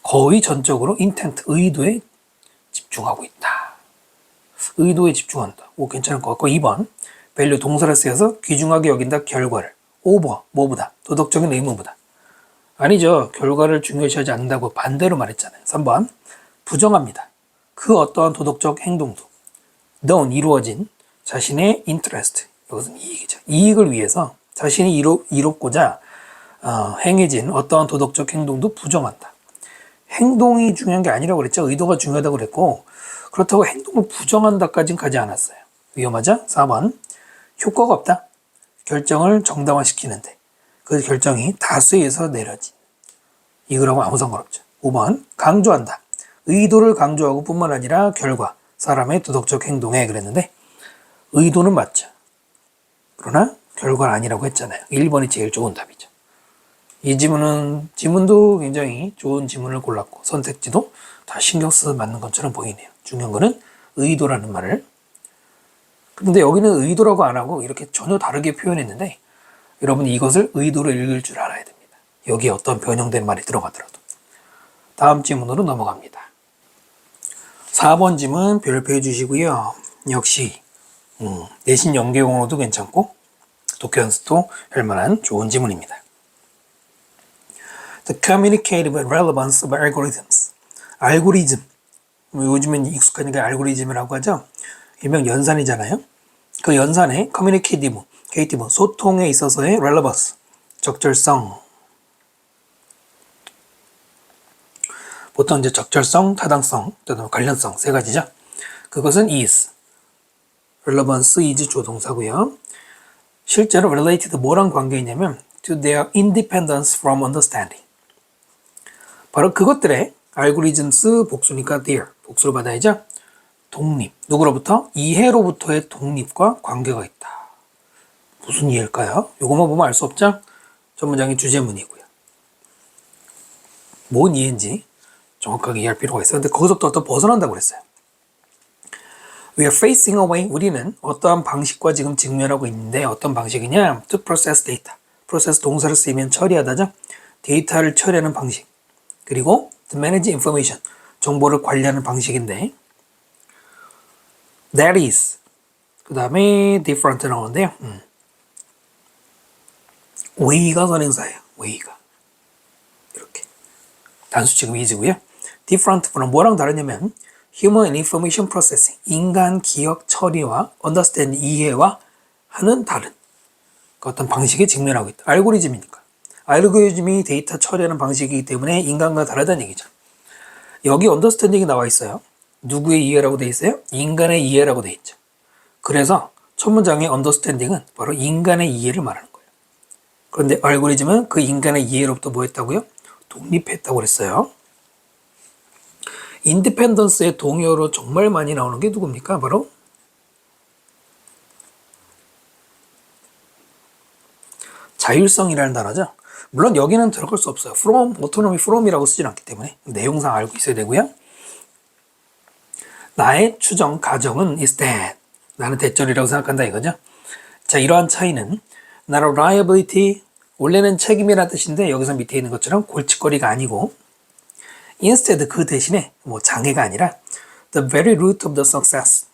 거의 전적으로 intent, 의도에 집중하고 있다. 의도에 집중한다. 괜찮을 것 같고 2번 value 동사를 쓰여서 귀중하게 여긴다. 결과를. over, 뭐보다. 도덕적인 의무보다. 아니죠. 결과를 중요시하지 않는다고 반대로 말했잖아요. 3번 부정합니다. 그 어떠한 도덕적 행동도 known, 이루어진 자신의 interest, 이것은 이익이죠. 이익을 위해서 자신이 이롭고자 행해진 어떠한 도덕적 행동도 부정한다. 행동이 중요한 게 아니라고 그랬죠. 의도가 중요하다고 그랬고, 그렇다고 행동을 부정한다까지는 가지 않았어요. 위험하죠? 4번. 효과가 없다. 결정을 정당화시키는데 그 결정이 다수에 의해서 내려진. 이거라고 아무 상관없죠. 5번. 강조한다. 의도를 강조하고 뿐만 아니라 결과, 사람의 도덕적 행동에 그랬는데 의도는 맞죠. 그러나 결과는 아니라고 했잖아요. 1번이 제일 좋은 답이죠. 이 지문도 굉장히 좋은 지문을 골랐고 선택지도 다 신경 써서 맞는 것처럼 보이네요. 중요한 거는 의도라는 말을. 근데 여기는 의도라고 안 하고 이렇게 전혀 다르게 표현했는데 여러분 이것을 의도로 읽을 줄 알아야 됩니다. 여기에 어떤 변형된 말이 들어가더라도. 다음 지문으로 넘어갑니다. 4번 지문 별표해 주시고요. 역시 내신 연계공으로도 괜찮고 독해 연습도 할 만한 좋은 지문입니다. The communicative relevance of algorithms. 알고리즘. 요즘엔 익숙하니까 알고리즘이라고 하죠. 일명 연산이잖아요. 그 연산의 communicative, 소통에 있어서의 relevance, 적절성. 보통 이제 적절성, 타당성, 관련성 세 가지죠. 그것은 is. relevance is 조동사고요. 실제로 related 뭐랑 관계있냐면 to their independence from understanding. 바로 그것들의 algorithms 복수니까 their 복수를 받아야죠. 독립. 누구로부터? 이해로부터의 독립과 관계가 있다. 무슨 이해일까요? 이것만 보면 알 수 없죠? 전 문장의 주제문이고요. 뭔 이해인지 정확하게 이해할 필요가 있어요. 근데 거기서부터 또 벗어난다고 그랬어요. We are facing a way. 우리는 어떠한 방식과 지금 직면하고 있는데 어떤 방식이냐? To process data. process 동사를 쓰이면 처리하다죠. 데이터를 처리하는 방식. 그리고 to manage information. 정보를 관리하는 방식인데 that is. 그 다음에 different 나오는데요. way가 선행사예요. way가. 이렇게. 단수 지금 is고요. different는 뭐랑 다르냐면 human information processing. 인간 기억 처리와 understand 이해와 하는 다른 그 어떤 방식에 직면하고 있다. 알고리즘이니까. 알고리즘이 데이터 처리하는 방식이기 때문에 인간과 다르다는 얘기죠. 여기 understanding이 나와 있어요. 누구의 이해라고 돼 있어요? 인간의 이해라고 돼 있죠. 그래서 첫 문장의 understanding은 바로 인간의 이해를 말하는 거예요. 그런데 알고리즘은 그 인간의 이해로부터 뭐 했다고요? 독립했다고 그랬어요. 인디펜던스의 동의어로 정말 많이 나오는 게 누굽니까? 바로 자율성이라는 단어죠. 물론 여기는 들어갈 수 없어요. from, autonomy from이라고 쓰진 않기 때문에 내용상 알고 있어야 되고요. 나의 추정, 가정은 is that. 나는 대절이라고 생각한다 이거죠. 자, 이러한 차이는 나의 liability, 원래는 책임이라는 뜻인데 여기서 밑에 있는 것처럼 골칫거리가 아니고 instead 그 대신에 뭐 장애가 아니라 the very root of the success.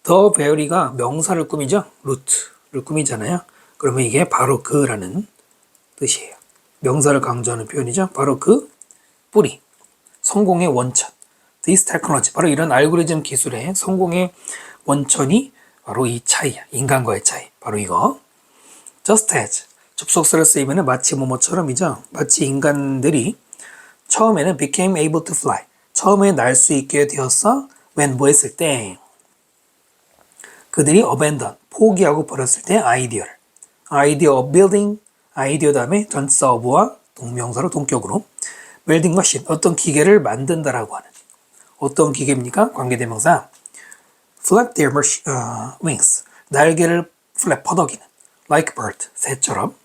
the very가 명사를 꾸미죠. root를 꾸미잖아요. 그러면 이게 바로 그라는 뜻이에요. 명사를 강조하는 표현이죠. 바로 그 뿌리, 성공의 원천. This technology, 바로 이런 알고리즘 기술의 성공의 원천이 바로 이 차이야. 인간과의 차이. 바로 이거. Just as, 접속사를 쓰이면 마치 뭐뭐처럼이죠. 마치 인간들이 처음에는 became able to fly. 처음에 날 수 있게 되었어. when 뭐 했을 때 그들이 abandon, 포기하고 버렸을 때 아이디어를. idea of building, 아이디어 다음에 전치사 of와 동명사로 동격으로 building machine, 어떤 기계를 만든다라고 하는 어떤 기계입니까? 관계대명사 flap their wings, 날개를 flap, 퍼덕이는 like bird, 새처럼.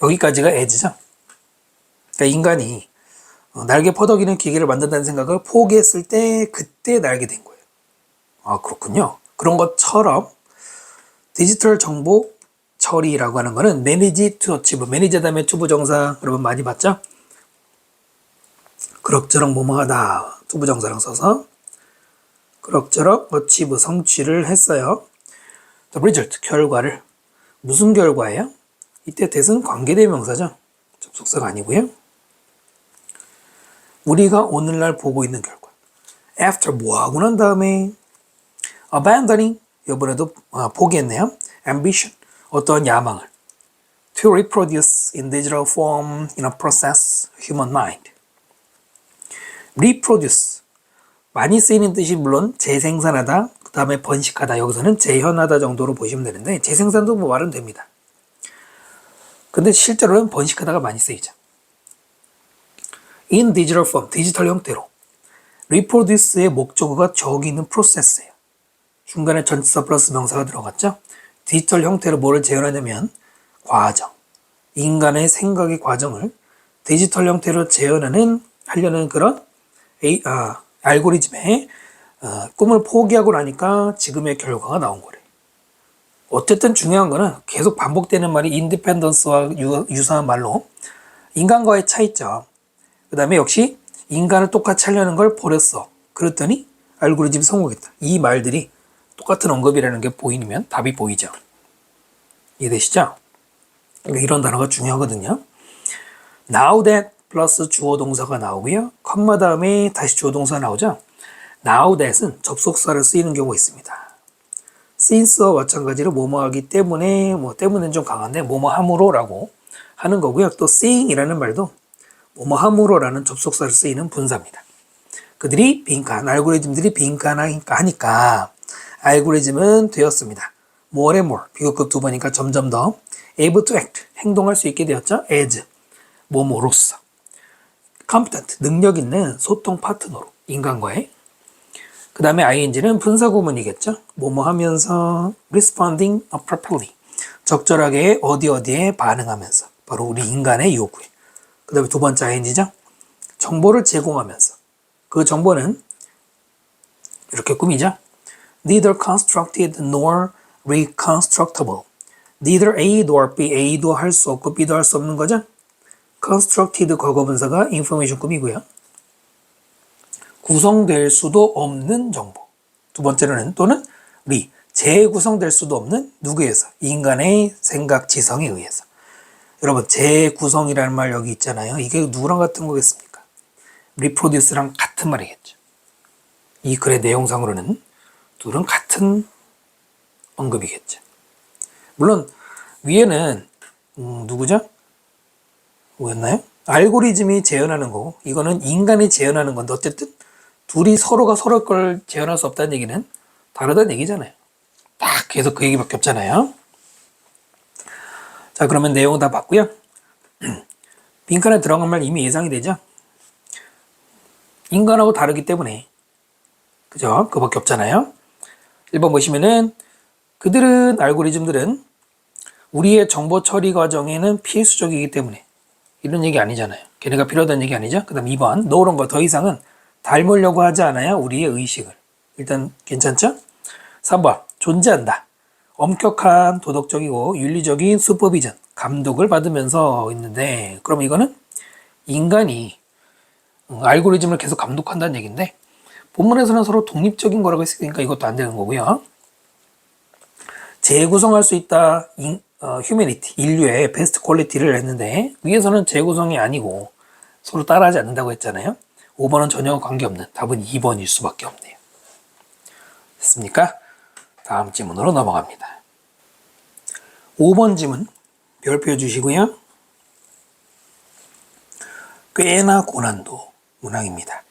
여기까지가 as죠. 그러니까 인간이 날개 퍼덕이는 기계를 만든다는 생각을 포기했을 때 그때 날게 된 거예요. 아, 그렇군요. 그런 것처럼 디지털 정보 처리라고 하는 거는 manage to achieve, 매니저 다음에 투부정사 여러분 많이 봤죠? 그럭저럭 뭐뭐하다 투부정사랑 써서 그럭저럭 achieve 성취를 했어요. The result, 결과를. 무슨 결과예요? 이때 that은 관계대명사죠. 접속사가 아니고요. 우리가 오늘날 보고 있는 결과. After 뭐하고 난 다음에 abandoning, 이번에도 포기했네요. Ambition, 어떠한 야망을. To reproduce in digital form in a process human mind. reproduce 많이 쓰이는 뜻이 물론 재생산하다, 그 다음에 번식하다, 여기서는 재현하다 정도로 보시면 되는데 재생산도 뭐 말은 됩니다. 근데 실제로는 번식하다가 많이 쓰이죠. in digital form, 디지털 형태로. reproduce의 목적어가 저기 있는 process예요. 중간에 전치사 플러스 명사가 들어갔죠. 디지털 형태로 뭐를 재현하냐면 과정, 인간의 생각의 과정을 디지털 형태로 하려는 그런 알고리즘의 꿈을 포기하고 나니까 지금의 결과가 나온 거래. 어쨌든 중요한 거는 계속 반복되는 말이 인디펜던스와 유사한 말로 인간과의 차이점. 그 다음에 역시 인간을 똑같이 하려는 걸 버렸어. 그랬더니 알고리즘이 성공했다. 이 말들이 똑같은 언급이라는 게 보이면 답이 보이죠. 이해되시죠? 그러니까 이런 단어가 중요하거든요. Now that 플러스 주어 동사가 나오고요. 컴마 다음에 다시 주어 동사가 나오죠. Now that은 접속사를 쓰이는 경우가 있습니다. since와 마찬가지로 뭐뭐 하기 때문에, 때문엔 좀 강한데 뭐뭐 함으로 라고 하는 거고요. 또 seeing이라는 말도 뭐뭐 함으로라는 접속사를 쓰이는 분사입니다. 그들이 알고리즘들이 빈칸하니까 알고리즘은 되었습니다. more and more, 비교급 두 번이니까 점점 더 able to act, 행동할 수 있게 되었죠. as, 뭐뭐로서. competent, 능력 있는 소통 파트너로, 인간과의. 그 다음에 ing는 분사구문이겠죠. 뭐뭐 하면서 responding appropriately, 적절하게 어디에 반응하면서, 바로 우리 인간의 요구에. 그 다음에 두 번째 ing죠. 정보를 제공하면서. 그 정보는 이렇게 꾸미죠. Neither constructed nor reconstructible. Neither A nor B, A도 할 수 없고 B도 할 수 없는 거죠. constructed 과거분사가 information 꾸미고요. 구성될 수도 없는 정보. 두 번째로는 또는 재구성될 수도 없는 누구에 의해서? 인간의 생각, 지성에 의해서. 여러분, 재구성이라는 말 여기 있잖아요. 이게 누구랑 같은 거겠습니까? reproduce랑 같은 말이겠죠. 이 글의 내용상으로는 둘은 같은 언급이겠죠. 물론 위에는 누구죠? 뭐였나요? 알고리즘이 재현하는 거고 이거는 인간이 재현하는 건데 어쨌든 둘이 서로가 서로 걸 재현할 수 없다는 얘기는 다르다는 얘기잖아요. 딱 계속 그 얘기밖에 없잖아요. 자, 그러면 내용은 다 봤고요. 빈칸에 들어간 말 이미 예상이 되죠? 인간하고 다르기 때문에 그죠? 그밖에 없잖아요. 1번 보시면은 알고리즘들은 우리의 정보 처리 과정에는 필수적이기 때문에 이런 얘기 아니잖아요. 걔네가 필요하다는 얘기 아니죠? 그 다음 2번 노런 거 더 이상은 닮으려고 하지 않아요. 우리의 의식을. 일단 괜찮죠? 3번 존재한다. 엄격한 도덕적이고 윤리적인 슈퍼비전, 감독을 받으면서 있는데 그럼 이거는 인간이 알고리즘을 계속 감독한다는 얘기인데 본문에서는 서로 독립적인 거라고 했으니까 이것도 안 되는 거고요. 재구성할 수 있다. 휴머니티, 인류의 베스트 퀄리티를 했는데 위에서는 재구성이 아니고 서로 따라하지 않는다고 했잖아요. 5번은 전혀 관계없는 답은 2번일 수밖에 없네요. 됐습니까? 다음 지문으로 넘어갑니다. 5번 지문 별표 주시고요. 꽤나 고난도 문항입니다.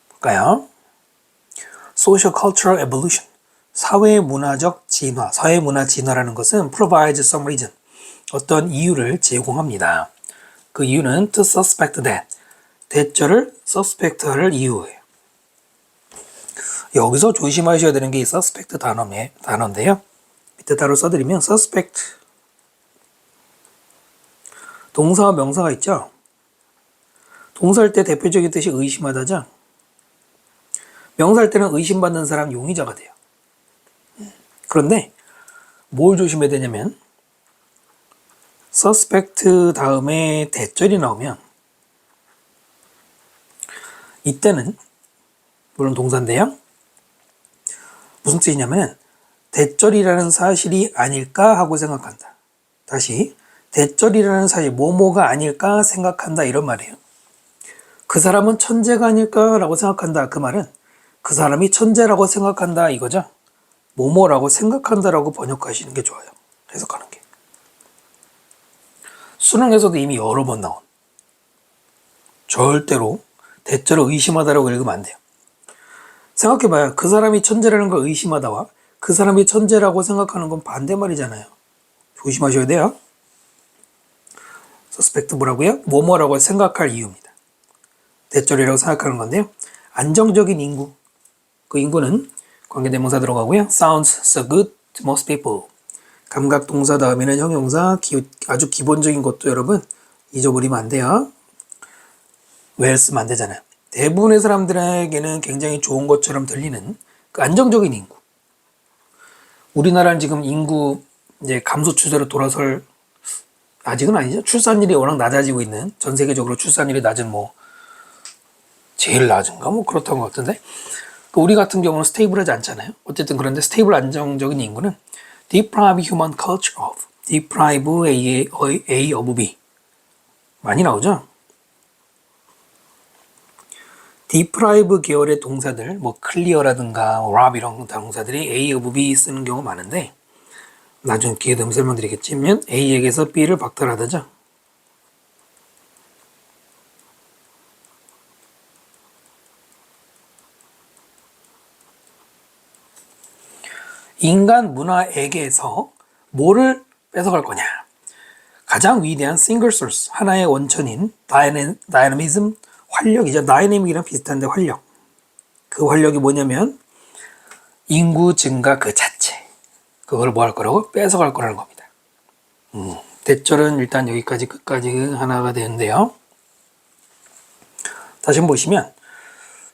볼까요? Social Cultural Evolution, 사회문화적 진화, 사회문화 진화라는 것은 provides some reason, 어떤 이유를 제공합니다. 그 이유는 to suspect that, 대절을 suspect할 이유예요. 여기서 조심하셔야 되는 게 이 suspect 단어인데요. 밑에 따로 써드리면 suspect, 동사와 명사가 있죠. 동사할 때 대표적인 뜻이 의심하다죠. 명사할 때는 의심받는 사람 용의자가 돼요. 그런데 뭘 조심해야 되냐면 suspect 다음에 대절이 나오면 이때는 물론 동사인데요. 무슨 뜻이냐면 대절이라는 사실이 아닐까 하고 생각한다. 다시 대절이라는 사실 뭐뭐가 아닐까 생각한다 이런 말이에요. 그 사람은 천재가 아닐까라고 생각한다. 그 말은 그 사람이 천재라고 생각한다 이거죠. 뭐뭐라고 생각한다라고 번역하시는 게 좋아요. 해석하는 게. 수능에서도 이미 여러 번 나온 절대로 대절을 의심하다라고 읽으면 안 돼요. 생각해봐요. 그 사람이 천재라는 걸 의심하다와 그 사람이 천재라고 생각하는 건 반대말이잖아요. 조심하셔야 돼요. 서스펙트 뭐라고요? 뭐뭐라고 생각할 이유입니다. 대절이라고 생각하는 건데요. 안정적인 인구. 그 인구는 관계대명사 들어가고요. Sounds so good to most people. 감각 동사 다음에는 형용사, 아주 기본적인 것도 여러분 잊어버리면 안 돼요. 왜 쓰면 안 되잖아요. 대부분의 사람들에게는 굉장히 좋은 것처럼 들리는 그 안정적인 인구. 우리나라는 지금 인구 이제 감소 추세로 돌아설 아직은 아니죠. 출산율이 워낙 낮아지고 있는 전 세계적으로 출산율이 낮은 뭐 제일 낮은가 뭐 그렇던 것 같은데 우리 같은 경우는 스테이블하지 않잖아요. 어쨌든 그런데 스테이블 안정적인 인구는 deprive human culture of deprive A of B 많이 나오죠. deprive 계열의 동사들 뭐 clear라든가 rob 이런 동사들이 A of B 쓰는 경우 많은데 나중에 기회 되면 설명드리겠지만 A에게서 B를 박탈하다죠. 인간 문화에게서 뭐를 뺏어갈 거냐? 가장 위대한 싱글 소스, 하나의 원천인 다이너미즘, 활력이죠. 다이내믹이랑 비슷한데 활력. 그 활력이 뭐냐면 인구 증가 그 자체. 그걸 뭐 할 거라고? 뺏어갈 거라는 겁니다. 대절은 일단 여기까지 끝까지 하나가 되는데요. 다시 한번 보시면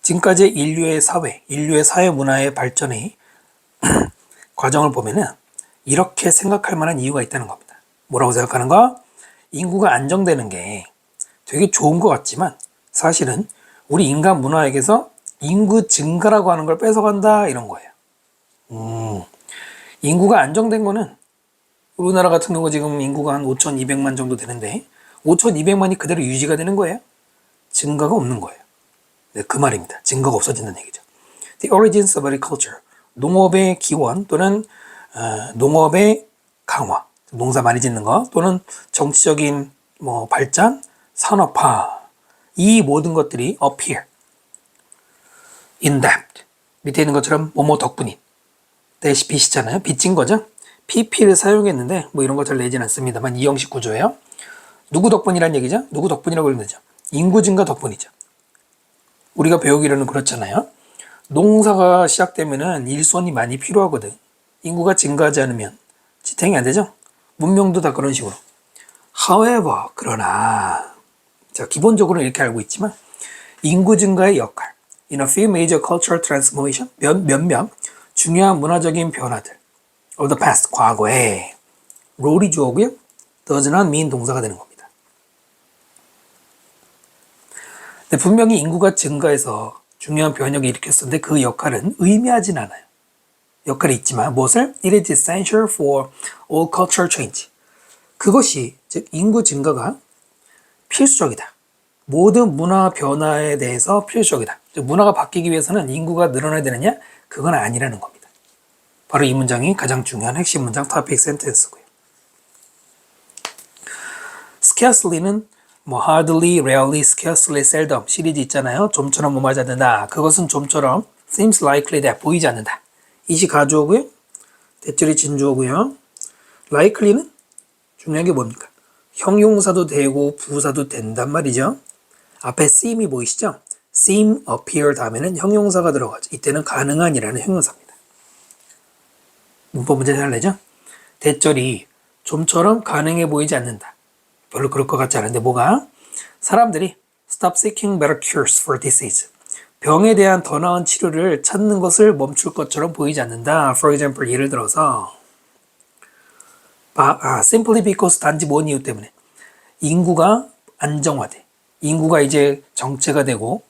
지금까지 인류의 사회 문화의 발전의 과정을 보면은 이렇게 생각할 만한 이유가 있다는 겁니다. 뭐라고 생각하는가? 인구가 안정되는 게 되게 좋은 것 같지만 사실은 우리 인간 문화에게서 인구 증가라고 하는 걸 뺏어간다 이런 거예요. 인구가 안정된 거는 우리나라 같은 경우 지금 인구가 한 5,200만 정도 되는데 5,200만이 그대로 유지가 되는 거예요. 증가가 없는 거예요. 네, 그 말입니다. 증가가 없어진다는 얘기죠. The origins of agriculture. 농업의 기원 또는 농업의 강화, 농사 많이 짓는 거 또는 정치적인 뭐 발전, 산업화 이 모든 것들이 appear in that 밑에 있는 것처럼 뭐뭐 덕분인 대시 빚이잖아요. 빚진 거죠. PP를 사용했는데 뭐 이런 거 잘 내진 않습니다만 이 형식 구조예요. 누구 덕분이란 얘기죠? 누구 덕분이라고 읽는 거죠? 인구 증가 덕분이죠. 우리가 배우기로는 그렇잖아요. 농사가 시작되면은 일손이 많이 필요하거든. 인구가 증가하지 않으면 지탱이 안 되죠? 문명도 다 그런 식으로. However, 그러나 자 기본적으로 이렇게 알고 있지만 인구 증가의 역할 In a few major cultural transformation 몇몇 중요한 문화적인 변화들 of the past, 과거에 롤이 주어고요. does not mean 동사가 되는 겁니다. 근데 분명히 인구가 증가해서 중요한 변혁을 일으켰었는데 그 역할은 의미하진 않아요. 역할이 있지만 무엇을? It is essential for all cultural change. 그것이 즉 인구 증가가 필수적이다. 모든 문화 변화에 대해서 필수적이다. 즉 문화가 바뀌기 위해서는 인구가 늘어나야 되느냐? 그건 아니라는 겁니다. 바로 이 문장이 가장 중요한 핵심 문장 topic sentence고요. scarcely는 뭐 hardly, rarely, scarcely, seldom 시리즈 있잖아요. 좀처럼 뭐 맞지 않는다. 그것은 좀처럼 seems likely that 보이지 않는다. 이시 가주어고요. 대절이 진주어고요. likely는 중요한 게 뭡니까? 형용사도 되고 부사도 된단 말이죠. 앞에 seem이 보이시죠? seem, appear 다음에는 형용사가 들어가죠. 이때는 가능한이라는 형용사입니다. 문법 문제 잘 내죠? 대절이 좀처럼 가능해 보이지 않는다. 별로 그럴 것 같지 않은데 뭐가? 사람들이 stop seeking better cures for disease. 병에 대한 더 나은 치료를 찾는 것을 멈출 것처럼 보이지 않는다. For example, 예를 들어서 simply because 단지 뭔 이유 때문에 인구가 안정화돼. 인구가 이제 정체가 되고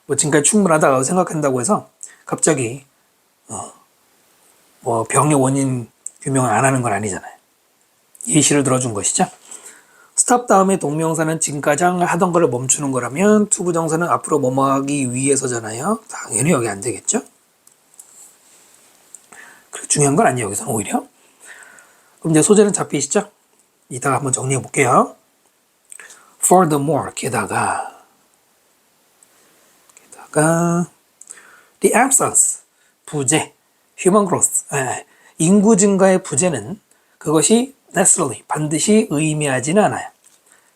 뭐 지금까지 충분하다고 생각한다고 해서 갑자기 뭐 병의 원인 규명을 안 하는 건 아니잖아요. 예시를 들어준 것이죠. 스탑 다음에 동명사는 지금까지 하던 걸 멈추는 거라면 투부정사는 앞으로 뭐뭐 하기 위해서잖아요. 당연히 여기 안 되겠죠. 그렇게 중요한 건 아니에요. 여기서는 오히려. 그럼 이제 소재는 잡히시죠? 이따가 한번 정리해 볼게요. Furthermore, 게다가 볼까? The absence, 부재, human growth, 인구 증가의 부재는 그것이 necessarily, 반드시 의미하지는 않아요.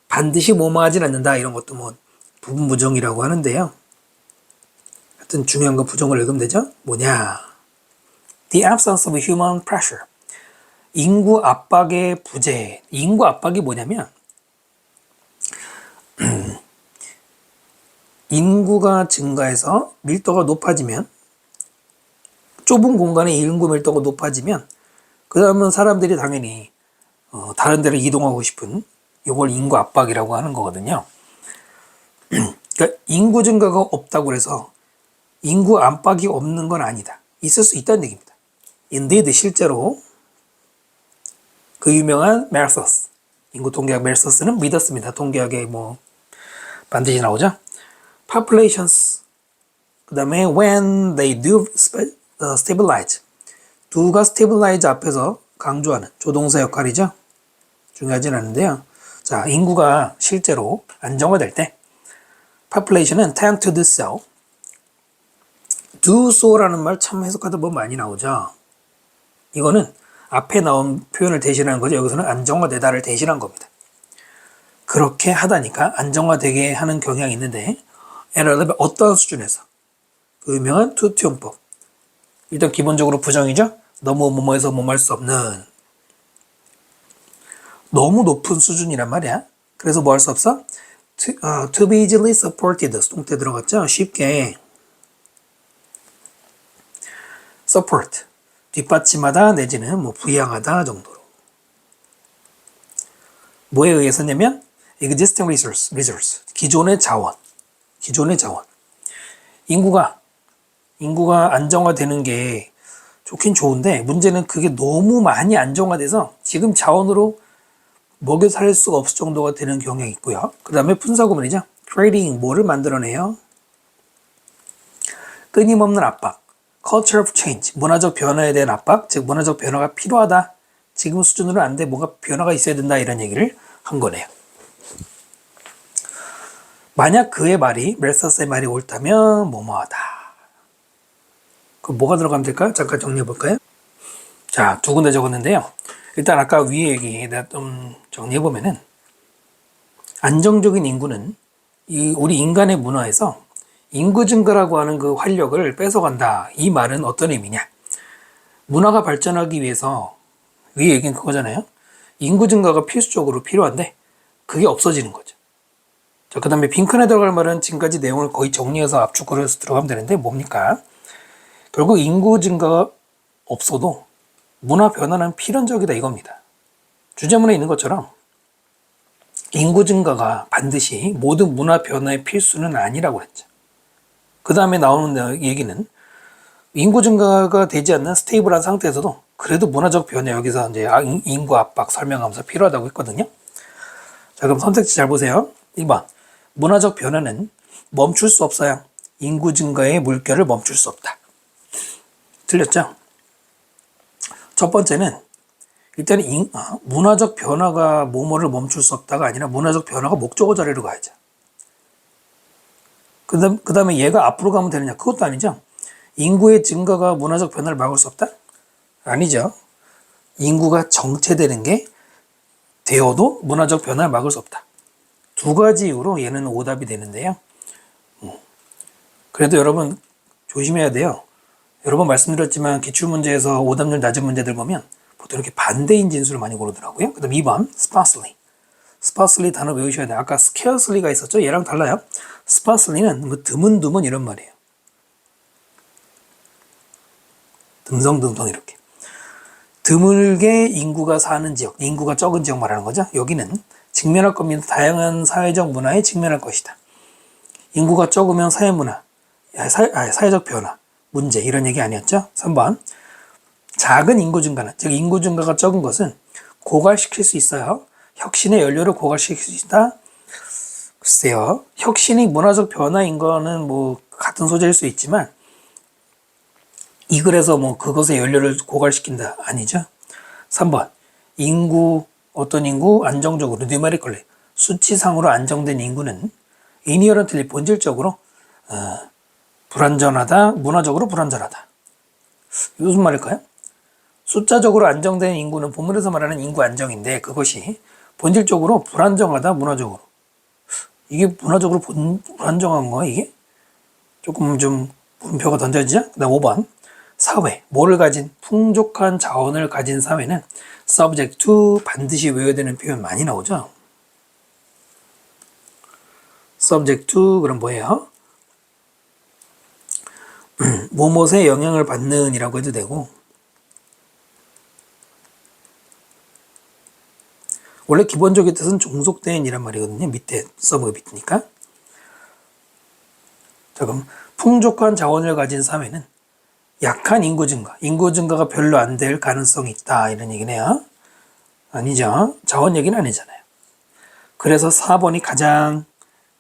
반드시 뭐뭐하진 않는다 이런 것도 뭐 부분 부정이라고 하는데요. 하여튼 중요한 건 부정을 읽으면 되죠. 뭐냐? The absence of human pressure. 인구 압박의 부재. 인구 압박이 뭐냐면 인구가 증가해서 밀도가 높아지면 좁은 공간에 인구 밀도가 높아지면 그 다음은 사람들이 당연히 다른 데를 이동하고 싶은 이걸 인구 압박이라고 하는 거거든요. 그러니까 인구 증가가 없다고 해서 인구 압박이 없는 건 아니다. 있을 수 있다는 얘기입니다. 인데ed 실제로 그 유명한 멜서스, 인구 통계학 멜서스는 믿었습니다. 통계학에 뭐 반드시 나오죠. populations, 그 다음에 when they do stabilize, do가 stabilize 앞에서 강조하는 조동사 역할이죠. 중요하진 않은데요. 자, 인구가 실제로 안정화될 때 population은 tend to do so. do so라는 말 참 해석하다 보면 많이 나오죠. 이거는 앞에 나온 표현을 대신하는 거죠. 여기서는 안정화되다를 대신한 겁니다. 그렇게 하다니까 안정화되게 하는 경향이 있는데 어떤 수준에서 그 유명한 투투용법. 일단 기본적으로 부정이죠. 너무 뭐뭐해서 뭐뭐할 수 없는 너무 높은 수준이란 말이야. 그래서 뭐 할 수 없어? To be easily supported. 수동태 들어갔죠. 쉽게 support 뒷받침하다 내지는 뭐 부양하다 정도로. 뭐에 의해서냐면 existing resource 기존의 자원. 인구가 안정화되는 게 좋긴 좋은데 문제는 그게 너무 많이 안정화돼서 지금 자원으로 먹여 살릴 수가 없을 정도가 되는 경향이 있고요. 그 다음에 분사구문이죠. creating 뭐를 만들어내요? 끊임없는 압박. culture of change, 문화적 변화에 대한 압박, 즉 문화적 변화가 필요하다. 지금 수준으로는 안 돼. 뭔가 변화가 있어야 된다. 이런 얘기를 한 거네요. 만약 그의 말이, 멜서스의 말이 옳다면 뭐뭐하다. 그럼 뭐가 들어가면 될까요? 잠깐 정리해 볼까요? 자, 두 군데 적었는데요. 일단 아까 위에 얘기 내가 좀 정리해 보면은 안정적인 인구는 우리 인간의 문화에서 인구 증가라고 하는 그 활력을 뺏어간다. 이 말은 어떤 의미냐? 문화가 발전하기 위해서 위에 얘기는 그거잖아요. 인구 증가가 필수적으로 필요한데 그게 없어지는 거죠. 자, 그 다음에 빈칸에 들어갈 말은 지금까지 내용을 거의 정리해서 압축을 해서 들어가면 되는데 뭡니까? 결국 인구 증가가 없어도 문화 변화는 필연적이다 이겁니다. 주제문에 있는 것처럼 인구 증가가 반드시 모든 문화 변화의 필수는 아니라고 했죠. 그 다음에 나오는 얘기는 인구 증가가 되지 않는 스테이블한 상태에서도 그래도 문화적 변화 여기서 이제 인구 압박 설명하면서 필요하다고 했거든요. 자, 그럼 선택지 잘 보세요. 2번. 문화적 변화는 멈출 수 없어요. 인구 증가의 물결을 멈출 수 없다. 틀렸죠? 첫 번째는 일단 문화적 변화가 뭐뭐를 멈출 수 없다가 아니라 문화적 변화가 목적어 자리로 가야죠. 그 다음에 얘가 앞으로 가면 되느냐? 그것도 아니죠. 인구의 증가가 문화적 변화를 막을 수 없다? 아니죠. 인구가 정체되는 게 되어도 문화적 변화를 막을 수 없다. 두 가지 이유로 얘는 오답이 되는데요. 그래도 여러분 조심해야 돼요. 여러 번 말씀드렸지만 기출문제에서 오답률 낮은 문제들 보면 보통 이렇게 반대인 진수를 많이 고르더라고요. 그 다음 2번 sparsely. sparsely 단어 외우셔야 돼요. 아까 scarcely가 있었죠? 얘랑 달라요. sparsely는 뭐 드문드문 이런 말이에요. 듬성듬성 이렇게. 드물게 인구가 사는 지역, 인구가 적은 지역 말하는 거죠. 여기는 직면할 겁니다. 다양한 사회적 문화에 직면할 것이다. 인구가 적으면 사회문화, 사회적 변화, 문제 이런 얘기 아니었죠? 3번. 작은 인구 증가는, 즉 인구 증가가 적은 것은 고갈시킬 수 있어요. 혁신의 연료를 고갈시킬 수 있다. 글쎄요. 혁신이 문화적 변화인 거는 뭐 같은 소재일 수 있지만 이 글에서 뭐 그것의 연료를 고갈시킨다 아니죠. 3번. 어떤 인구 안정적으로 수치상으로 안정된 인구는 인이어런틀리 본질적으로 불완전하다, 문화적으로 불완전하다. 무슨 말일까요? 숫자적으로 안정된 인구는 본문에서 말하는 인구 안정인데 그것이 본질적으로 불안정하다, 문화적으로. 이게 문화적으로 불안정한 거야, 이게? 조금 좀 물음표가 던져지죠? 그 다음 5번. 사회, 뭐를 가진, 풍족한 자원을 가진 사회는 subject to 반드시 외워야 되는 표현 많이 나오죠? subject to 그럼 뭐예요? 무엇에 영향을 받는 이라고 해도 되고 원래 기본적인 뜻은 종속된 이란 말이거든요. 밑에 서브가 밑이니까. 자, 그럼 풍족한 자원을 가진 사회는 약한 인구 증가가 별로 안 될 가능성이 있다 이런 얘기네요. 아니죠. 자원 얘기는 아니잖아요. 그래서 4번이 가장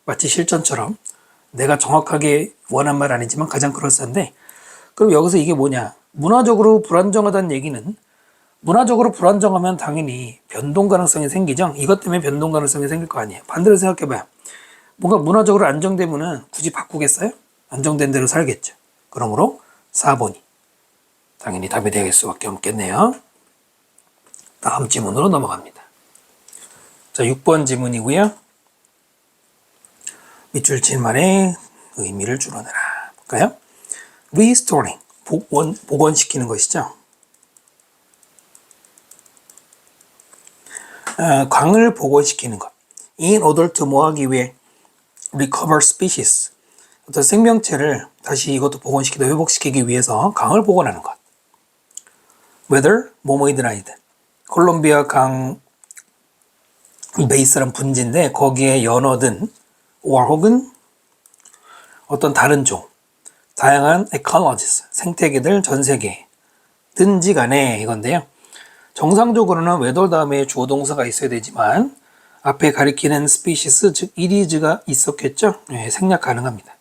마치 실전처럼 내가 정확하게 원한 말 아니지만 가장 그럴싸한데 그럼 여기서 이게 뭐냐? 문화적으로 불안정하다는 얘기는 문화적으로 불안정하면 당연히 변동 가능성이 생기죠. 이것 때문에 변동 가능성이 생길 거 아니에요. 반대로 생각해봐요. 뭔가 문화적으로 안정되면은 굳이 바꾸겠어요? 안정된 대로 살겠죠. 그러므로 4번이 당연히 답이 될 수밖에 없겠네요. 다음 지문으로 넘어갑니다. 자, 6번 지문이고요. 밑줄 친 말의 의미를 줄여내라. 볼까요? Restoring, 복원시키는 것이죠. 강을 복원시키는 것. In order to 뭐 하기 위해 recover species. 어떤 생명체를 다시 이것도 복원시키다 회복시키기 위해서 강을 복원하는 것. Whether 뭐뭐이든 아니든. 콜롬비아 강 베이스란 분지인데 거기에 연어든 or 혹은 어떤 다른 종, 다양한 ecologies, 생태계들 전 세계 든지 간에 이건데요. 정상적으로는 whether 다음에 주어 동사가 있어야 되지만 앞에 가리키는 species, 즉 is가 있었겠죠? 네, 생략 가능합니다.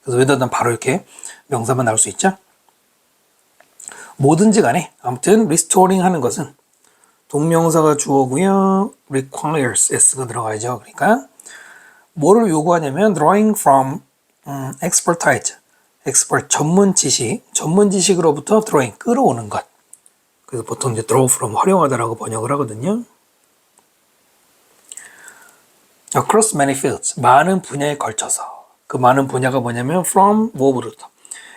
그래서 whether는 바로 이렇게 명사만 나올 수 있죠? 뭐든지 간에 아무튼 restoring 하는 것은 동명사가 주어고요. requires s가 들어가야죠. 그러니까 뭐를 요구하냐면 drawing from expertise, expert 전문 지식으로부터 drawing 끌어오는 것. 그래서 보통 이제 draw from 활용하다라고 번역을 하거든요. Across many fields, 많은 분야에 걸쳐서. 그 많은 분야가 뭐냐면 from 뭐부터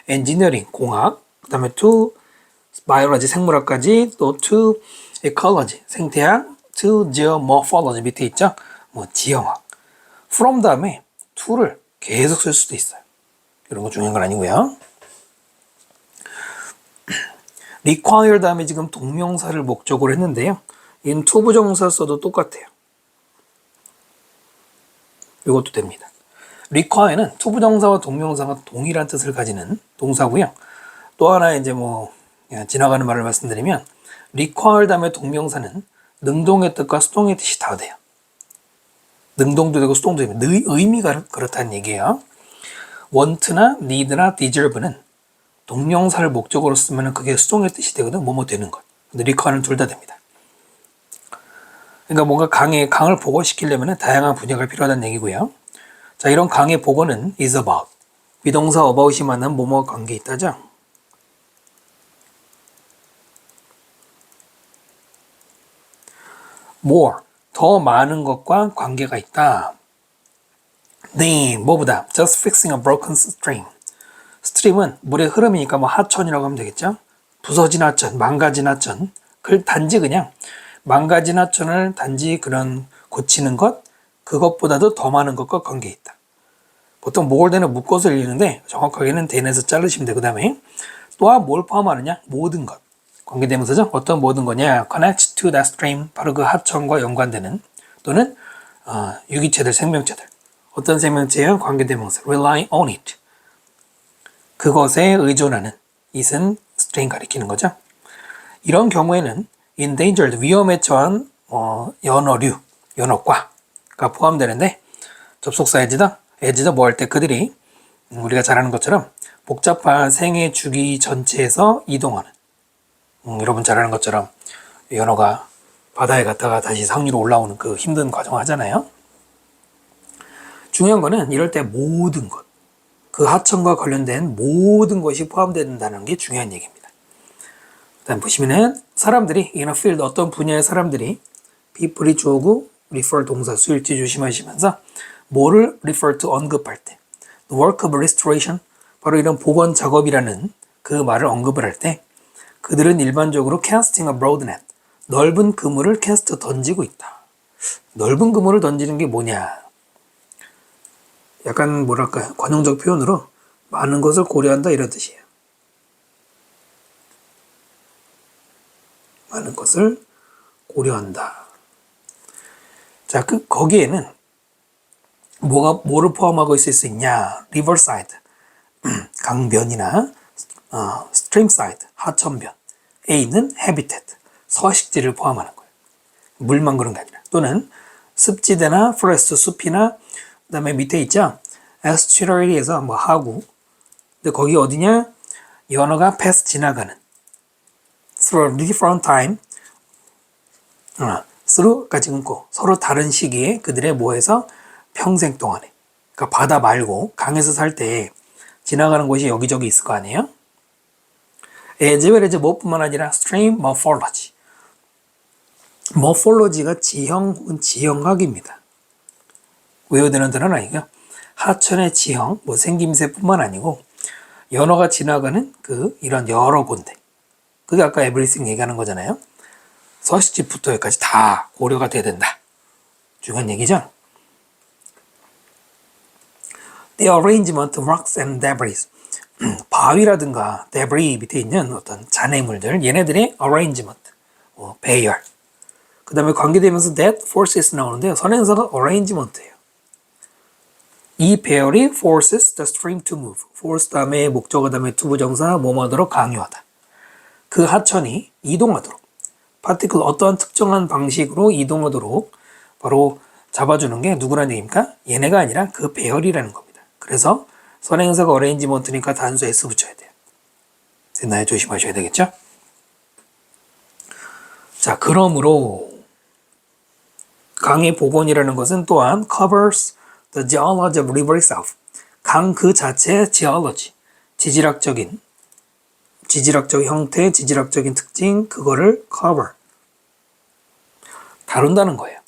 engineering, 공학, 그 다음에 to biology, 생물학까지, 또 to ecology, 생태학, to geomorphology 밑에 있죠? 뭐 지형학. from 다음에 to를 계속 쓸 수도 있어요. 이런 거 중요한 건 아니고요. require 다음에 지금 동명사를 목적으로 했는데요. 이는 to 부정사 써도 똑같아요. 이것도 됩니다. require는 to 부정사와 동명사가 동일한 뜻을 가지는 동사고요. 또 하나 이제 뭐 지나가는 말을 말씀드리면 require 다음에 동명사는 능동의 뜻과 수동의 뜻이 다 돼요. 능동도 되고 수동도 되고 의미가 그렇다는 얘기예요. want나 need나 deserve는 동명사를 목적으로 쓰면 그게 수동의 뜻이 되거든. 뭐뭐 되는 것. 근데 require는 둘 다 됩니다. 그러니까 뭔가 강을 복원시키려면 다양한 분야가 필요하다는 얘기고요. 자, 이런 강의 복원은 is about. 비동사 about이 만난 뭐뭐와 관계 있다죠. more, 더 많은 것과 관계가 있다. 네, 뭐보다 just fixing a broken stream. 스트림은 물의 흐름이니까 뭐 하천이라고 하면 되겠죠. 부서진 하천, 망가진 하천. 단지 그냥 망가진 하천을 단지 그런 고치는 것, 그것보다도 더 많은 것과 관계 있다. 보통 목을대는 묶어서 읽는데 정확하게는 대내서 자르시면 되고, 그 다음에 또한 뭘 포함하느냐? 모든 것. 관계대명사죠. 어떤 모든 거냐? connect to that stream. 바로 그 하천과 연관되는 또는 유기체들, 생명체들. 어떤 생명체예요? 관계대명사. rely on it. 그것에 의존하는. it은 stream 가리키는 거죠. 이런 경우에는 endangered, 위험에 처한 연어류, 연어과가 포함되는데 접속사 as다 뭐 할 때 그들이 우리가 잘 아는 것처럼 복잡한 생애 주기 전체에서 이동하는 여러분 잘 아는 것처럼 연어가 바다에 갔다가 다시 상 위로 올라오는 그 힘든 과정 하잖아요. 중요한 거는 이럴 때 모든 것, 그 하천과 관련된 모든 것이 포함된다는 게 중요한 얘기입니다. 일단 보시면은 사람들이 in a field 어떤 분야의 사람들이 people이 주어고 refer 동사 수일지 조심하시면서 뭐를 refer to 언급할 때 the work of restoration 바로 이런 복원 작업이라는 그 말을 언급을 할 때 그들은 일반적으로 casting a broad net 넓은 그물을 캐스트 던지고 있다. 넓은 그물을 던지는 게 뭐냐? 약간 뭐랄까요? 관용적 표현으로 많은 것을 고려한다 이런 뜻이에요. 많은 것을 고려한다. 자, 거기에는 뭐를 포함하고 있을 수 있냐? riverside, 강변이나 streamside, 하천변에 있는 habitat, 서식지를 포함하는 거예요. 물만 그런 게 아니라. 또는 습지대나 forest, 숲이나 그다음에 밑에 있죠. estuary에서 뭐 하구. 근데 거기 어디냐? 연어가 pass 지나가는. through a different time. through까지 끊고 서로 다른 시기에 그들의 뭐에서 평생 동안에. 그러니까 바다 말고 강에서 살 때 지나가는 곳이 여기저기 있을 거 아니에요? as well as 뭐뿐만 아니라 stream morphology. morphology가 지형 혹은 지형학입니다. 외워되는 단어는 아니고요. 하천의 지형, 뭐 생김새뿐만 아니고 연어가 지나가는 이런 여러 군데. 그게 아까 everything 얘기하는 거잖아요. 서식지부터 여기까지 다 고려가 돼야 된다. 중요한 얘기죠. The arrangement of rocks and debris. 바위라든가 debris 밑에 있는 어떤 잔해물들, 얘네들의 arrangement, 배열. 그 다음에 관계되면서 that forces 나오는데요. 선행사가 arrangement예요. 이 배열이 forces the stream to move. force 다음에 목적어 다음에 투부정사 뭐뭐하도록 강요하다. 그 하천이 이동하도록. particular 어떠한 특정한 방식으로 이동하도록 바로 잡아주는 게 누구란 얘기입니까? 얘네가 아니라 그 배열이라는 겁니다. 그래서 선행사가 arrangement니까 단수 S 붙여야 돼요. 됐나요? 조심하셔야 되겠죠? 자, 그러므로 강의 복원이라는 것은 또한 covers the geology of river itself. 강 그 자체의 geology, 지질학적 형태, 지질학적인 특징, 그거를 cover, 다룬다는 거예요.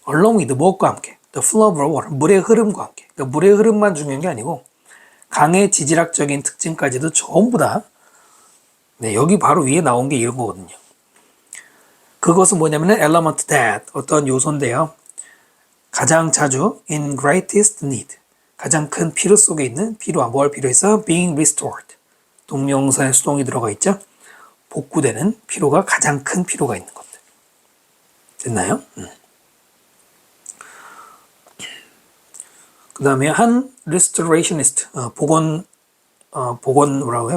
along with 무엇과 함께, the flow of water, 물의 흐름과 함께. 그러니까 물의 흐름만 중요한 게 아니고 강의 지질학적인 특징까지도 전부 다 여기 바로 위에 나온 게 이런 거거든요. 그것은 뭐냐면 element that, 어떤 요소인데요. 가장 자주 in greatest need, 가장 큰 필요 속에 있는 필요와 뭘 필요해서 being restored, 동명사의 수동이 들어가 있죠. 복구되는 필요가 가장 큰 필요가 있는 것들. 됐나요? 그 다음에 한 restorationist,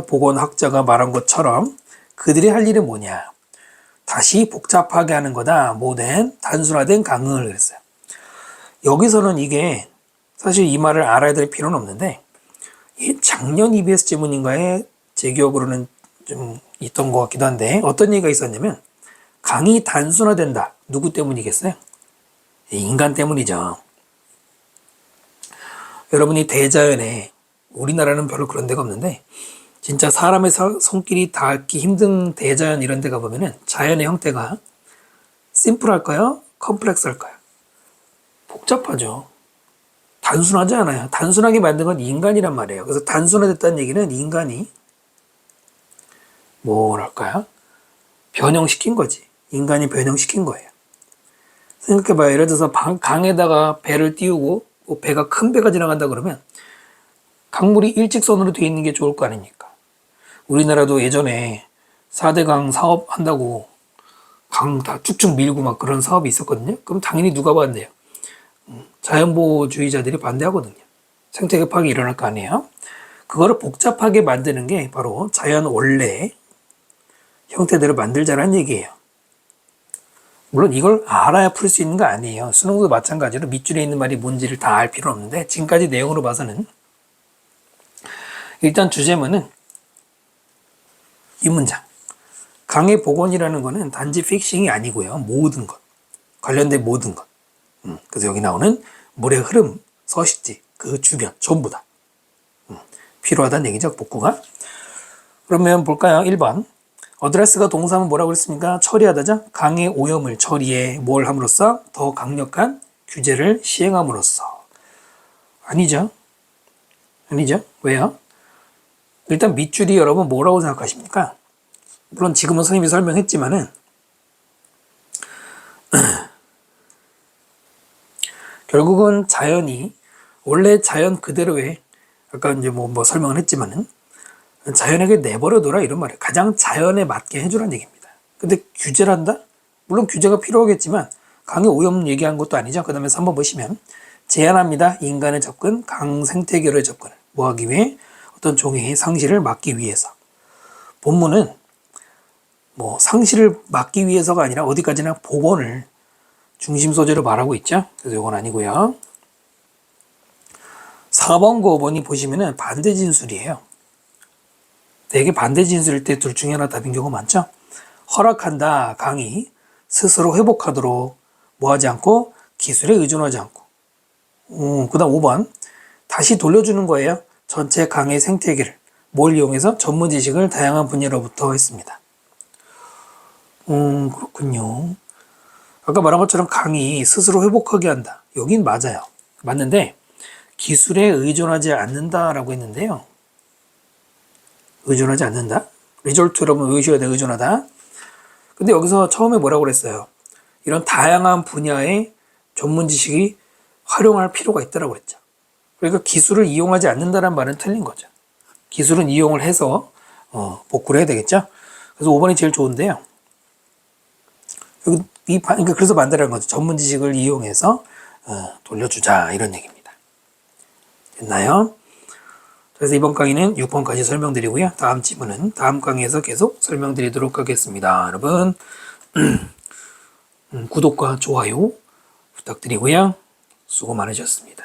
복원학자가 말한 것처럼 그들이 할 일은 뭐냐? 다시 복잡하게 하는 거다. 모든 단순화된 강을 그랬어요. 여기서는 이게 사실 이 말을 알아야 될 필요는 없는데 이 작년 EBS 지문인가에 제 기억으로는 좀 있던 것 같기도 한데 어떤 얘기가 있었냐면 강이 단순화된다. 누구 때문이겠어요? 인간 때문이죠. 여러분이 대자연에 우리나라는 별로 그런 데가 없는데 진짜 사람의 손길이 닿기 힘든 대자연 이런 데 가보면은 자연의 형태가 심플할까요? 컴플렉스할까요? 복잡하죠. 단순하지 않아요. 단순하게 만든 건 인간이란 말이에요. 그래서 단순화됐다는 얘기는 인간이 뭐랄까요? 변형시킨 거지. 인간이 변형시킨 거예요. 생각해봐요. 예를 들어서 강에다가 배를 띄우고 배가 큰 배가 지나간다 그러면 강물이 일직선으로 되어 있는 게 좋을 거 아닙니까? 우리나라도 예전에 4대강 사업 한다고 강 다 쭉쭉 밀고 막 그런 사업이 있었거든요. 그럼 당연히 누가 반대요? 자연보호주의자들이 반대하거든요. 생태계 파괴 일어날 거 아니에요? 그거를 복잡하게 만드는 게 바로 자연 원래 형태대로 만들자라는 얘기예요. 물론 이걸 알아야 풀 수 있는 거 아니에요. 수능도 마찬가지로 밑줄에 있는 말이 뭔지를 다 알 필요는 없는데 지금까지 내용으로 봐서는 일단 주제문은 이 문장. 강의 복원이라는 거는 단지 픽싱이 아니고요. 모든 것. 관련된 모든 것. 그래서 여기 나오는 물의 흐름, 서식지, 그 주변 전부 다. 필요하다는 얘기죠. 복구가. 그러면 볼까요? 1번. 어드레스가 동사하면 뭐라고 했습니까? 처리하다죠. 강의 오염을 처리해 뭘 함으로써? 더 강력한 규제를 시행함으로써. 아니죠. 아니죠. 왜요? 일단 밑줄이 여러분 뭐라고 생각하십니까? 물론 지금은 선생님이 설명했지만은 결국은 자연이 원래 자연 그대로의 아까 이제 뭐 설명을 했지만은 자연에게 내버려둬라 이런 말이에요. 가장 자연에 맞게 해주라는 얘기입니다. 근데 규제를 한다? 물론 규제가 필요하겠지만 강의 오염 얘기한 것도 아니죠. 그 다음에 3번 보시면 제한합니다. 인간의 접근, 강 생태계로의 접근을 뭐하기 위해? 어떤 종의 상실을 막기 위해서. 본문은 뭐 상실을 막기 위해서가 아니라 어디까지나 복원을 중심 소재로 말하고 있죠. 그래서 이건 아니고요. 4번과 5번이 보시면은 반대 진술이에요. 되게 반대 진술일 때 둘 중에 하나 답인 경우가 많죠. 허락한다. 강이 스스로 회복하도록 뭐하지 않고 기술에 의존하지 않고. 그 다음 5번 다시 돌려주는 거예요. 전체 강의 생태계를 뭘 이용해서 전문 지식을 다양한 분야로부터 했습니다. 그렇군요. 아까 말한 것처럼 강이 스스로 회복하게 한다. 여긴 맞아요. 맞는데 기술에 의존하지 않는다라고 했는데요. 의존하지 않는다? 리졸트 여러분 외우셔야 돼. 의존하다. 근데 여기서 처음에 뭐라고 그랬어요? 이런 다양한 분야의 전문 지식이 활용할 필요가 있다고 그랬죠. 그러니까 기술을 이용하지 않는다는 말은 틀린 거죠. 기술은 이용을 해서 복구를 해야 되겠죠. 그래서 5번이 제일 좋은데요. 그러니까 그래서 만들라는 거죠. 전문 지식을 이용해서 돌려주자 이런 얘기입니다. 됐나요? 그래서 이번 강의는 6번까지 설명드리고요. 다음 지문은 다음 강의에서 계속 설명드리도록 하겠습니다. 여러분 구독과 좋아요 부탁드리고요. 수고 많으셨습니다.